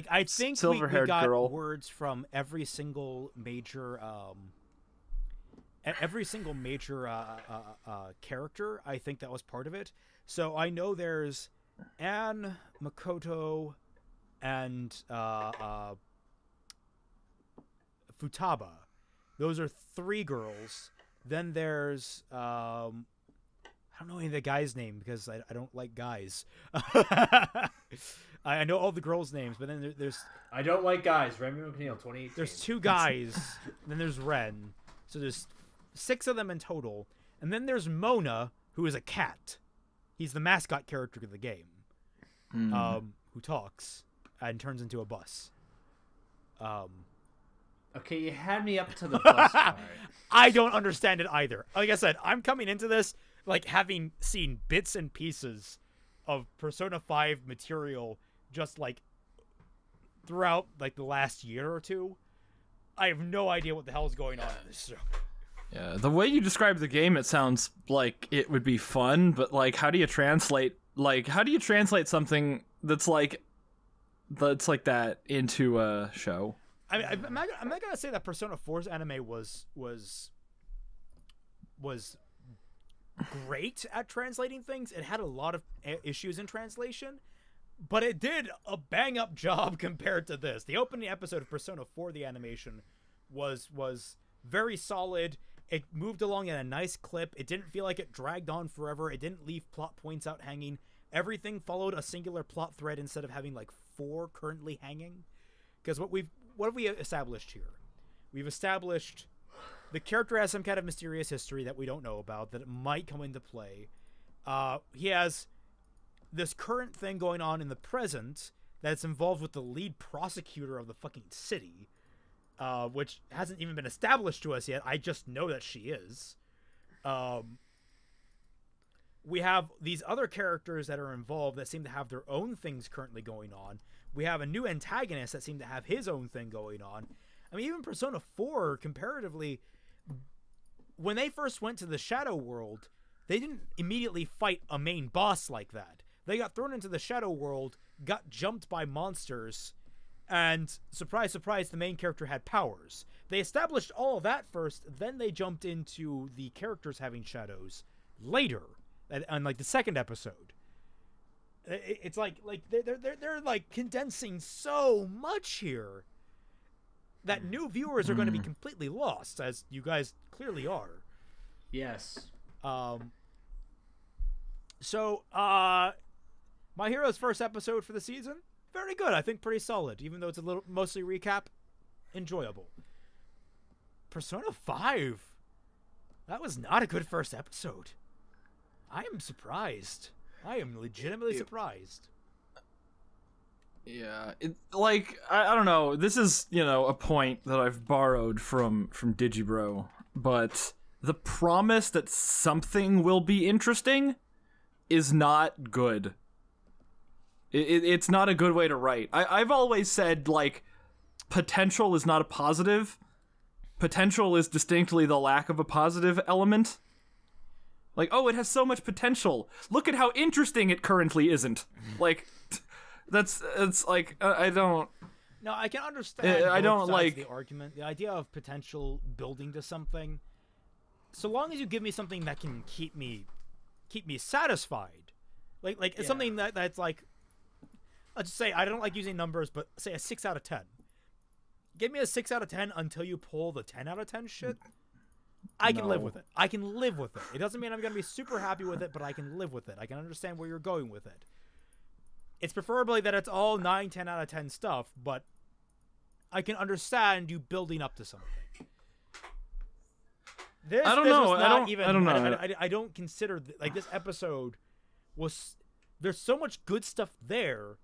I think silver-haired we got girl. words from every single major character. I think that was part of it. So I know there's Anne, Makoto, and Futaba. Those are three girls. Then there's I don't know any of the guys' name because I don't like guys. I know all the girls' names, but then there's... I don't like guys. Remy McNeil, 2018. There's two guys, then there's Ren. So there's 6 of them in total. And then there's Mona, who is a cat. He's the mascot character of the game. Who talks and turns into a bus. Okay, you had me up to the bus part. I don't understand it either. Like I said, I'm coming into this like having seen bits and pieces of Persona 5 material just like throughout like the last year or two. I have no idea what the hell is going on in this show. Yeah, the way you describe the game, it sounds like it would be fun, but like how do you translate something that's like that into a show? I mean, I'm not gonna say that Persona 4's anime was great at translating things. It had a lot of issues in translation, but it did a bang up job compared to this. The opening episode of Persona 4, the animation, was very solid. It moved along at a nice clip. It didn't feel like it dragged on forever. It didn't leave plot points out hanging. Everything followed a singular plot thread instead of having like 4 currently hanging. Because what have we established here? We've established the character has some kind of mysterious history that we don't know about that it might come into play. He has this current thing going on in the present that's involved with the lead prosecutor of the fucking city, which hasn't even been established to us yet. I just know that she is. We have these other characters that are involved that seem to have their own things currently going on. We have a new antagonist that seemed to have his own thing going on. I mean, even Persona 4, comparatively, when they first went to the Shadow World, they didn't immediately fight a main boss like that. They got thrown into the Shadow World, got jumped by monsters, and surprise, surprise, the main character had powers. They established all of that first, then they jumped into the characters having shadows later, on like the second episode. It's like they're like condensing so much here that new viewers are going to be completely lost, as you guys clearly are. Yes. So, My Hero's first episode for the season, very good. I think pretty solid, even though it's a little mostly recap. Enjoyable. Persona 5. That was not a good first episode. I am surprised. I am legitimately surprised. Yeah, I don't know. This is, a point that I've borrowed from Digibro, but the promise that something will be interesting is not good. It's not a good way to write. I've always said, potential is not a positive. Potential is distinctly the lack of a positive element. Oh, it has so much potential. Look at how interesting it currently isn't. I don't... No, I can understand I don't sides of the argument. The idea of potential building to something. So long as you give me something that can keep me satisfied. It's something that's like... Let's just say, I don't like using numbers, but say a 6 out of 10. Give me a 6 out of 10 until you pull the 10 out of 10 shit. I can live with it. I can live with it. It doesn't mean I'm going to be super happy with it, but I can live with it. I can understand where you're going with it. It's preferably that it's all 9, 10 out of 10 stuff, but I can understand you building up to something. I don't know. I don't consider this episode was. There's so much good stuff there,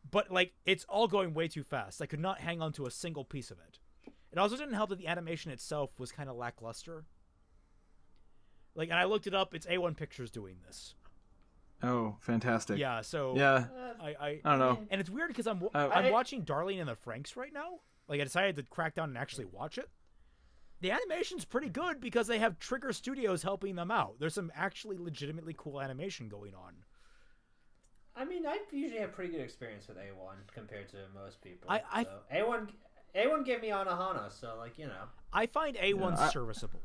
but it's all going way too fast. I could not hang on to a single piece of it. It also didn't help that the animation itself was kind of lackluster. And I looked it up. It's A1 Pictures doing this. Oh, fantastic. Yeah. So yeah, I don't know. And it's weird because I'm watching Darling in the Franxx right now. I decided to crack down and actually watch it. The animation's pretty good because they have Trigger Studios helping them out. There's some actually legitimately cool animation going on. I mean, I usually have pretty good experience with A1 compared to most people. A1 gave me Anohana, so I find A1 serviceable,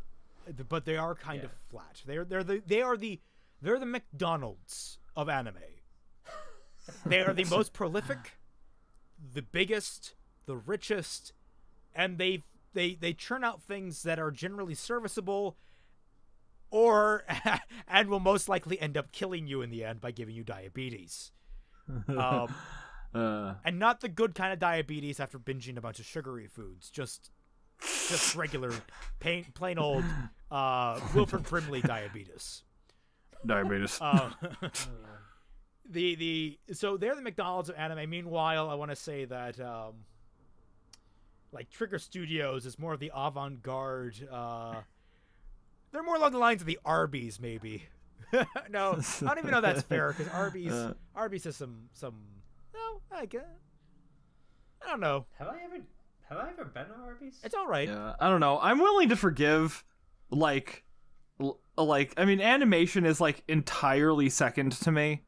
but they are kind of flat. They're the McDonald's of anime. They are the most prolific, the biggest, the richest, and they churn out things that are generally serviceable, and will most likely end up killing you in the end by giving you diabetes. And not the good kind of diabetes after binging a bunch of sugary foods. Just regular, plain old Wilford Brimley diabetes. So they're the McDonald's of anime. Meanwhile, I want to say that Trigger Studios is more of the avant-garde. They're more along the lines of the Arby's, maybe. No, I don't even know that's fair because Arby's has some. No, I don't know. Have I ever been to Arby's? It's all right. Yeah, I don't know. I'm willing to forgive. I mean, animation is entirely second to me.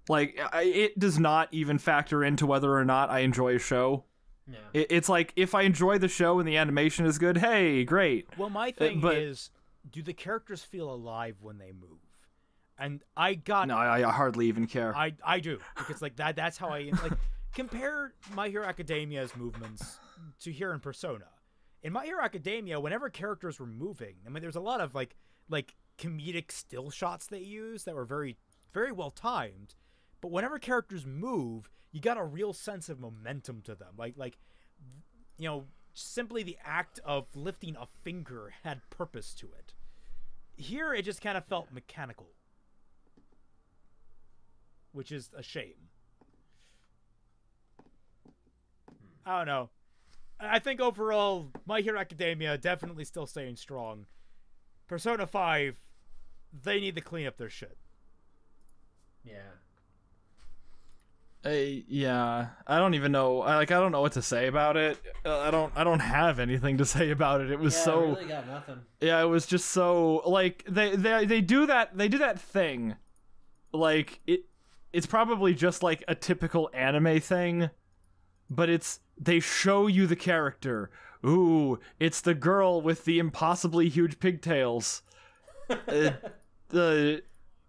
It does not even factor into whether or not I enjoy a show. Yeah. It's if I enjoy the show and the animation is good, hey, great. Well, my thing is, do the characters feel alive when they move? And I hardly even care. I do, because that's how I compare My Hero Academia's movements to here in Persona. In My Hero Academia, whenever characters were moving, I mean, there's a lot of comedic still shots they use that were very, very well timed. But whenever characters move, you got a real sense of momentum to them. Simply the act of lifting a finger had purpose to it. Here, it just kind of felt mechanical. which is a shame. I don't know. I think overall, My Hero Academia definitely still staying strong. Persona 5, they need to clean up their shit. Yeah. Yeah, I don't even know. I don't know what to say about it. I don't have anything to say about it. It was I really got nothing. Yeah, it was just so like they do that thing, like it's probably just like a typical anime thing, but they show you the character. Ooh, it's the girl with the impossibly huge pigtails.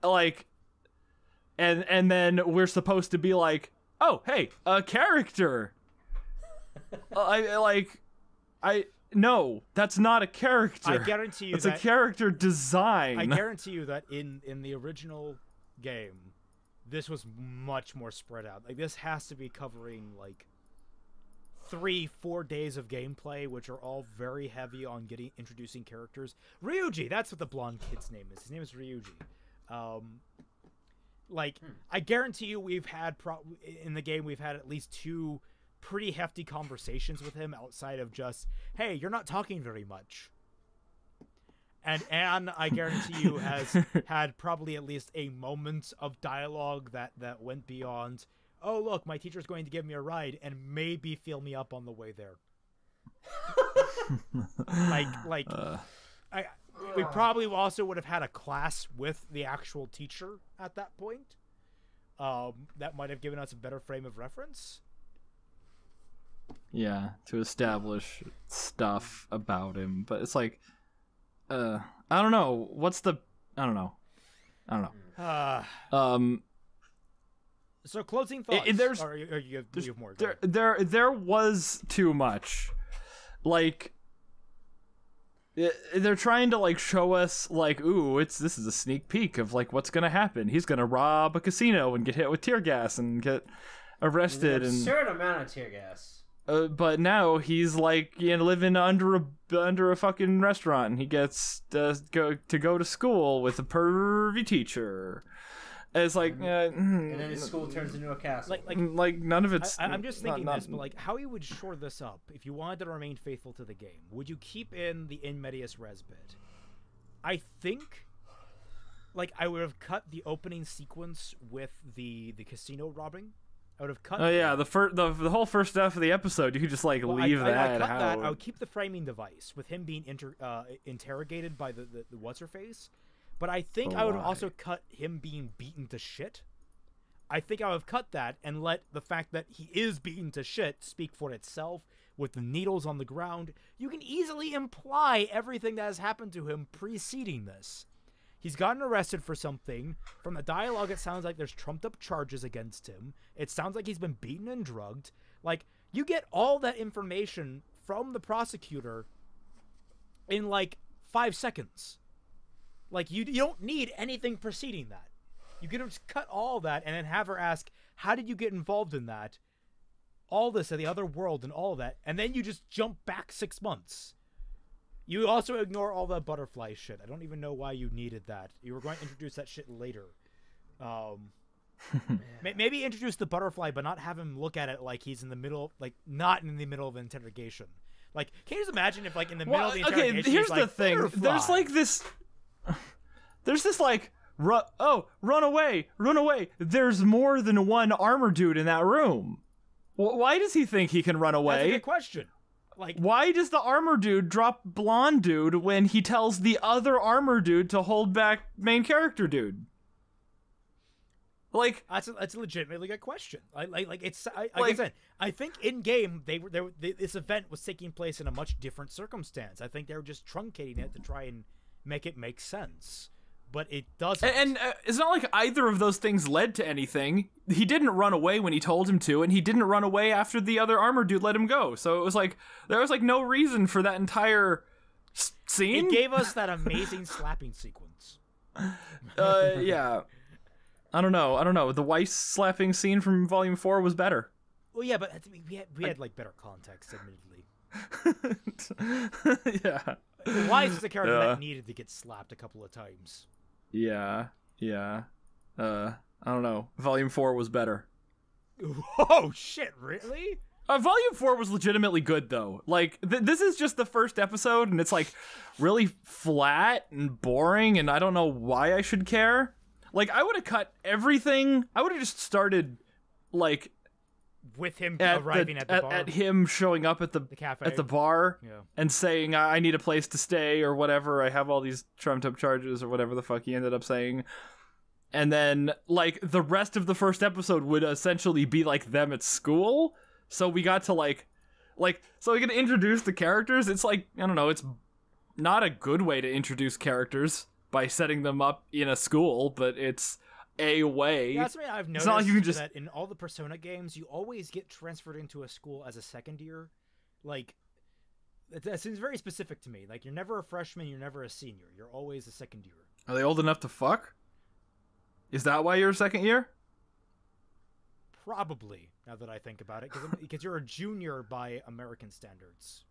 Like. And then we're supposed to be like, oh, hey, a character. No, that's not a character. I guarantee you it's a character design. I guarantee you that in the original game, this was much more spread out. Like, this has to be covering like 3-4 days of gameplay, which are all very heavy on introducing characters. Ryuji, that's what the blonde kid's name is. His name is Ryuji. I guarantee you we've had in the game we've had at least 2 pretty hefty conversations with him outside of just, hey, you're not talking very much. And Anne, I guarantee you, has had probably at least a moment of dialogue that went beyond, oh, look, my teacher's going to give me a ride and maybe fill me up on the way there. We probably also would have had a class with the actual teacher at that point. That might have given us a better frame of reference. Yeah, to establish stuff about him. But it's like, I don't know. I don't know. So closing thoughts. You have more. There was too much. Like, they're trying to like show us like, ooh, this is a sneak peek of like what's gonna happen. He's gonna rob a casino and get hit with tear gas and get arrested. An absurd amount of tear gas. But now he's like, living under a fucking restaurant, and he gets to go to school with a pervy teacher. It's like, and then his school turns into a castle. Like none of it's. I'm just thinking this, but like, how you would shore this up if you wanted to remain faithful to the game? Would you keep in the in medias res bit? I think, like, I would have cut the opening sequence with the casino robbing. I would have cut. Oh yeah, the whole first half of the episode, you could just like leave that. I cut that. I would keep the framing device with him being interrogated by the what's her face. But I think I would have also cut him being beaten to shit. I think I would have cut that and let the fact that he is beaten to shit speak for itself with the needles on the ground. You can easily imply everything that has happened to him preceding this. He's gotten arrested for something. From the dialogue, it sounds like there's trumped up charges against him. It sounds like he's been beaten and drugged. Like, you get all that information from the prosecutor in like 5 seconds. Like, you don't need anything preceding that. You can just cut all that and then have her ask, how did you get involved in that? All this in the other world and all that. And then you just jump back 6 months. You also ignore all the butterfly shit. I don't even know why you needed that. You were going to introduce that shit later. Maybe introduce the butterfly, but not have him look at it like he's in the middle, like, not in the middle of an interrogation. Like, can you just imagine if, like, in the middle of the interrogation, okay, here's he's like, the thing. butterfly. There's this like, run away. There's more than one armor dude in that room. Why does he think he can run away? That's a good question. Like, why does the armor dude drop blonde dude when he tells the other armor dude to hold back main character dude? Like, that's a legitimately good question. Like I said, I think in game this event was taking place in a much different circumstance. I think they were just truncating it to try and make it make sense, but it doesn't. And it's not like either of those things led to anything. He didn't run away when he told him to, and he didn't run away after the other armor dude let him go. So it was like there was like no reason for that entire scene. It gave us that amazing slapping sequence. Yeah. I don't know. The Weiss slapping scene from Volume 4 was better. Well, yeah, but we had like better context, admittedly. Yeah. Weiss is a character that needed to get slapped a couple of times. Yeah. I don't know. Volume 4 was better. Oh shit! Really? Volume 4 was legitimately good, though. Like, this is just the first episode, and it's, like, really flat and boring, and I don't know why I should care. Like, I would have cut everything. I would have just started, like... With him arriving at the bar? At him showing up at the cafe. At the bar, Yeah. and saying, I need a place to stay, or whatever. I have all these trumped-up charges, or whatever the fuck he ended up saying. And then, like, the rest of the first episode would essentially be, like, them at school. So we got to, so we can introduce the characters. It's like, I don't know, it's not a good way to introduce characters by setting them up in a school, but it's a way. Yeah, that's something I've noticed, not like you can just... that in all the Persona games, you always get transferred into a school as a second year. Like, that seems very specific to me. Like, you're never a freshman, you're never a senior. You're always a second year. Are they old enough to fuck? Is that why you're a second year? Probably, now that I think about it, because you're a junior by American standards.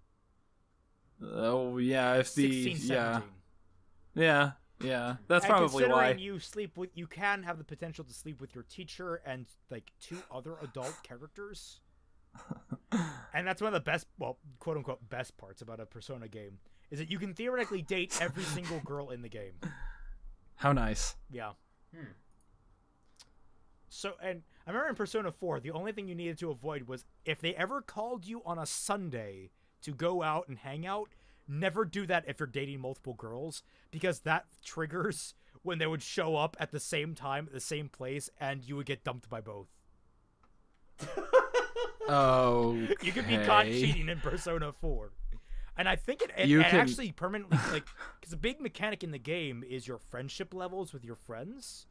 Oh yeah, if 16, 17. Yeah, that's And probably why. You can have the potential to sleep with your teacher and like 2 other adult characters, and that's one of the best, well, quote unquote, best parts about a Persona game is that you can theoretically date every single girl in the game. How nice. Yeah. So, and I remember in Persona 4, the only thing you needed to avoid was if they ever called you on a Sunday to go out and hang out, never do that if you're dating multiple girls, because that triggers when they would show up at the same time at the same place and you would get dumped by both. Oh, you could be caught cheating in Persona 4. And I think it actually permanently, like, because a big mechanic in the game is your friendship levels with your friends.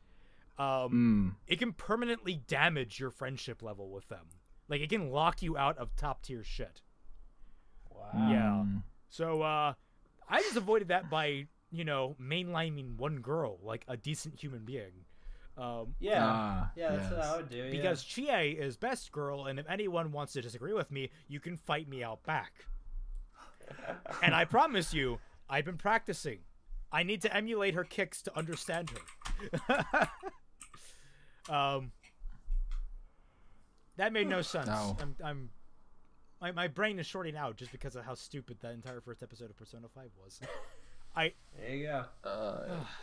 It can permanently damage your friendship level with them. Like, it can lock you out of top tier shit. Wow. Yeah. So, I just avoided that by, mainlining one girl, like a decent human being. That's what I would do. Because Chie is best girl, and if anyone wants to disagree with me, you can fight me out back. And I promise you, I've been practicing. I need to emulate her kicks to understand her. That made no sense. No. My brain is shorting out just because of how stupid that entire first episode of Persona 5 was. There you go.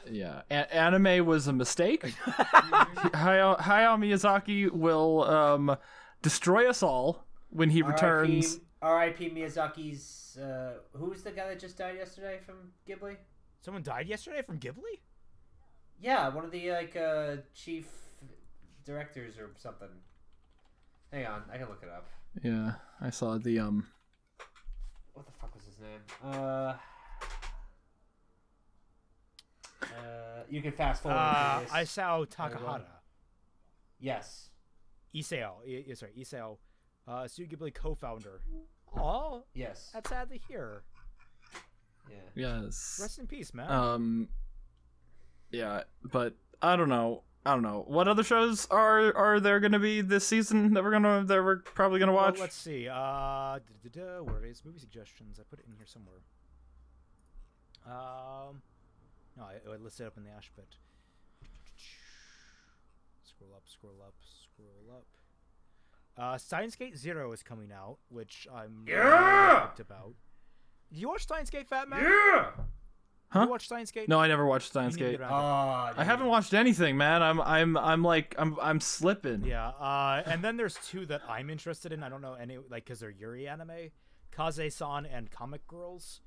Yeah. Anime was a mistake. Hayao Miyazaki will destroy us all when he returns. R.I.P. Miyazaki's. Who's the guy that just died yesterday from Ghibli? Someone died yesterday from Ghibli? Yeah, one of the chief directors or something. Hang on, I can look it up. Yeah, I saw the What the fuck was his name? You can fast forward. Isao Takahata. Yes. Isao. Isao. Studio Ghibli co-founder. Oh. Yes. That's sad to hear. Yeah. Yes. Rest in peace, man. Yeah, but I don't know. What other shows are there going to be this season that we're probably gonna watch? Well, let's see. Where is movie suggestions? I put it in here somewhere. No, I listed it up in the ash pit. Scroll up. Steins Gate Zero is coming out, which I'm really hyped about. Did you watch Steins Gate, Fat Man? Yeah. Huh? Did you watch Steins Gate? No, I never watched Steins Gate. I haven't watched anything, man. I'm slipping. Yeah. And then there's 2 that I'm interested in. I don't know any, like, because they're Yuri anime, Kaze-san and Comic Girls.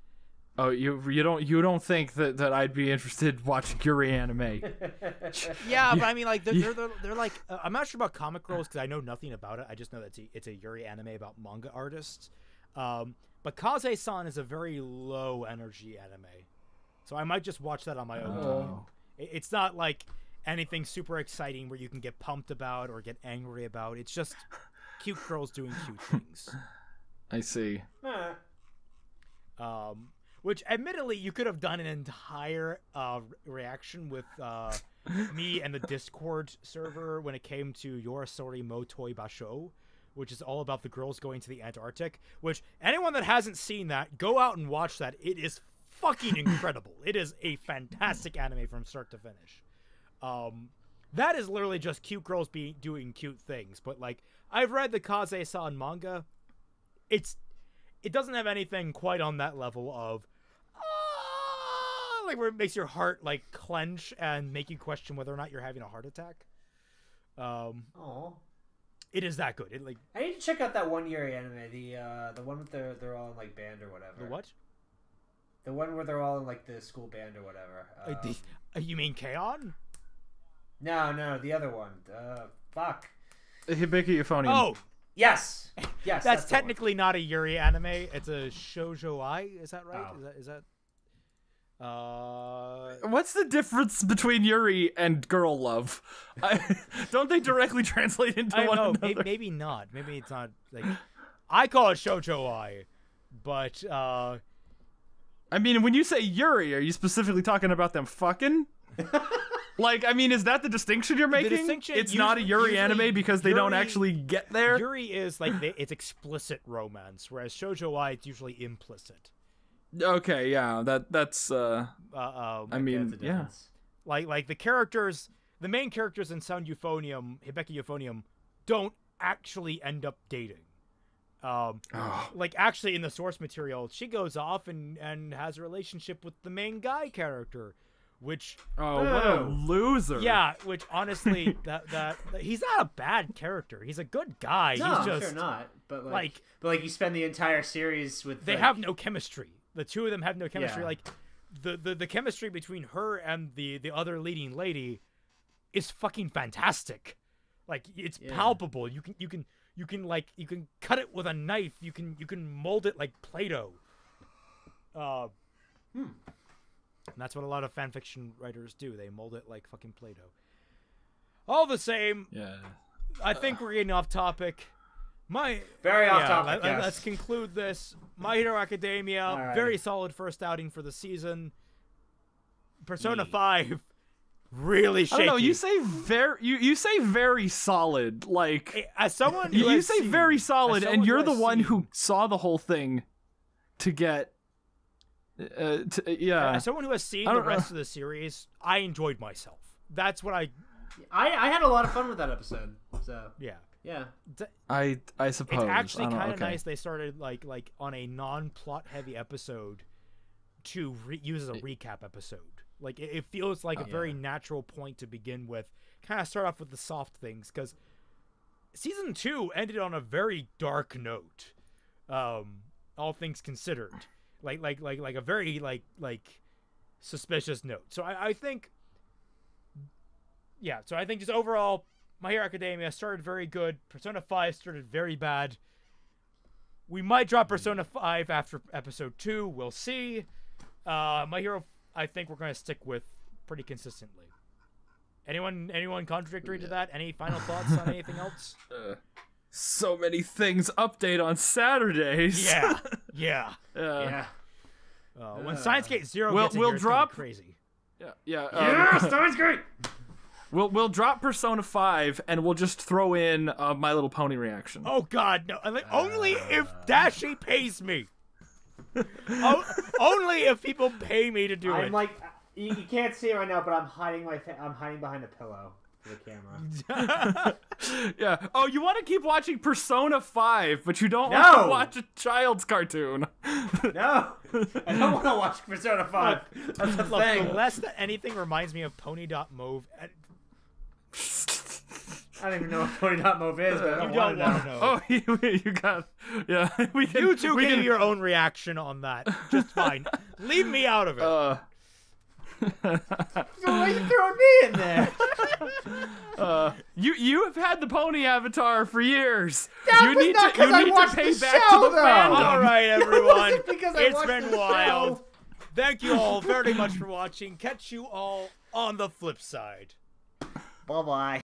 Oh, you don't think that I'd be interested in watching Yuri anime? Yeah, but I mean, like, they're like, I'm not sure about Comic Girls because I know nothing about it. I just know that it's a Yuri anime about manga artists. But Kaze-san is a very low energy anime, so I might just watch that on my own time. It's not like anything super exciting where you can get pumped about or get angry about. It's just cute girls doing cute things. I see. Which, admittedly, you could have done an entire reaction with me and the Discord server when it came to Yorosori mo Toi Basho, which is all about the girls going to the Antarctic. Which, anyone that hasn't seen that, go out and watch that. It is fucking incredible. It is a fantastic anime from start to finish. that is literally just cute girls doing cute things. But like, I've read the Kaze-san manga. It doesn't have anything quite on that level of like where it makes your heart like clench and make you question whether or not you're having a heart attack. It is that good. It like I need to check out that one Yuri anime, the one with they're all in like band or whatever. The what? The one where they're all in like the school band or whatever. You mean K-On? No, the other one. Fuck. Hibiki Euphonium. Oh, yes. That's technically not a Yuri anime. It's a shoujo ai. Is that right? Oh. Is that? What's the difference between Yuri and girl love? Don't they directly translate into one another? Maybe not. Maybe it's not. Like, I call it shoujo ai, but I mean, when you say Yuri, are you specifically talking about them fucking? Like, I mean, is that the distinction you're making? It's not a Yuri anime because they don't actually get there? Yuri is like, it's explicit romance, whereas shoujo ai, it's usually implicit. Okay, yeah, that's, I mean, yeah. Like, the main characters in Sound Euphonium, Hibiki Euphonium, don't actually end up dating. Like, actually, in the source material, she goes off and has a relationship with the main guy character. Which what a loser! Yeah, which honestly, that he's not a bad character. He's a good guy. No, he's just sure not. But like you spend the entire series with. They have no chemistry. The two of them have no chemistry. Yeah. Like the chemistry between her and the other leading lady is fucking fantastic. Like it's palpable. You can cut it with a knife. You can mold it like Play-Doh. And that's what a lot of fanfiction writers do. They mold it like fucking Play-Doh. All the same, I think we're getting off topic. Very off topic, yes. Let's conclude this. My Hero Academia, very solid first outing for the season. Persona 5, really shaky. I don't know, you say very solid. Like, as someone who you say very solid, and you're the one who saw the whole thing to get. As someone who has seen the rest of the series, I enjoyed myself. That's what I had a lot of fun with that episode. So yeah. I suppose it's actually kind of nice. They started like on a non-plot heavy episode to use as a recap episode. Like it feels like a very natural point to begin with. Kind of start off with the soft things because season 2 ended on a very dark note. All things considered. Like a very like suspicious note. So I think just overall, My Hero Academia started very good. Persona 5 started very bad. We might drop Persona 5 after episode 2. We'll see. My Hero, I think we're going to stick with pretty consistently. Anyone contradictory to that? Any final thoughts on anything else? So many things update on Saturdays. Yeah. When Steins Gate 0 we'll gets in here, drop it's gonna be crazy. Yeah. Steins Gate. We'll drop Persona 5 and we'll just throw in My Little Pony reaction. Oh God, no! Only if Dashi pays me. Only if people pay me to do it. I'm like, you can't see it right now, but I'm hiding behind a pillow. The camera. Yeah. Oh, you want to keep watching Persona 5, but you don't want to watch a child's cartoon. No, I don't want to watch Persona 5. That's the thing. Unless anything reminds me of Pony.move. I don't even know what Pony.move is, but I don't want to know. Oh, you got. Yeah. You two can do your own reaction on that. Just fine. Leave me out of it. So why are you throwing me in there? You have had the pony avatar for years. You need to pay back to the fandom. All right, everyone. It's been wild. Thank you all very much for watching. Catch you all on the flip side. Bye bye.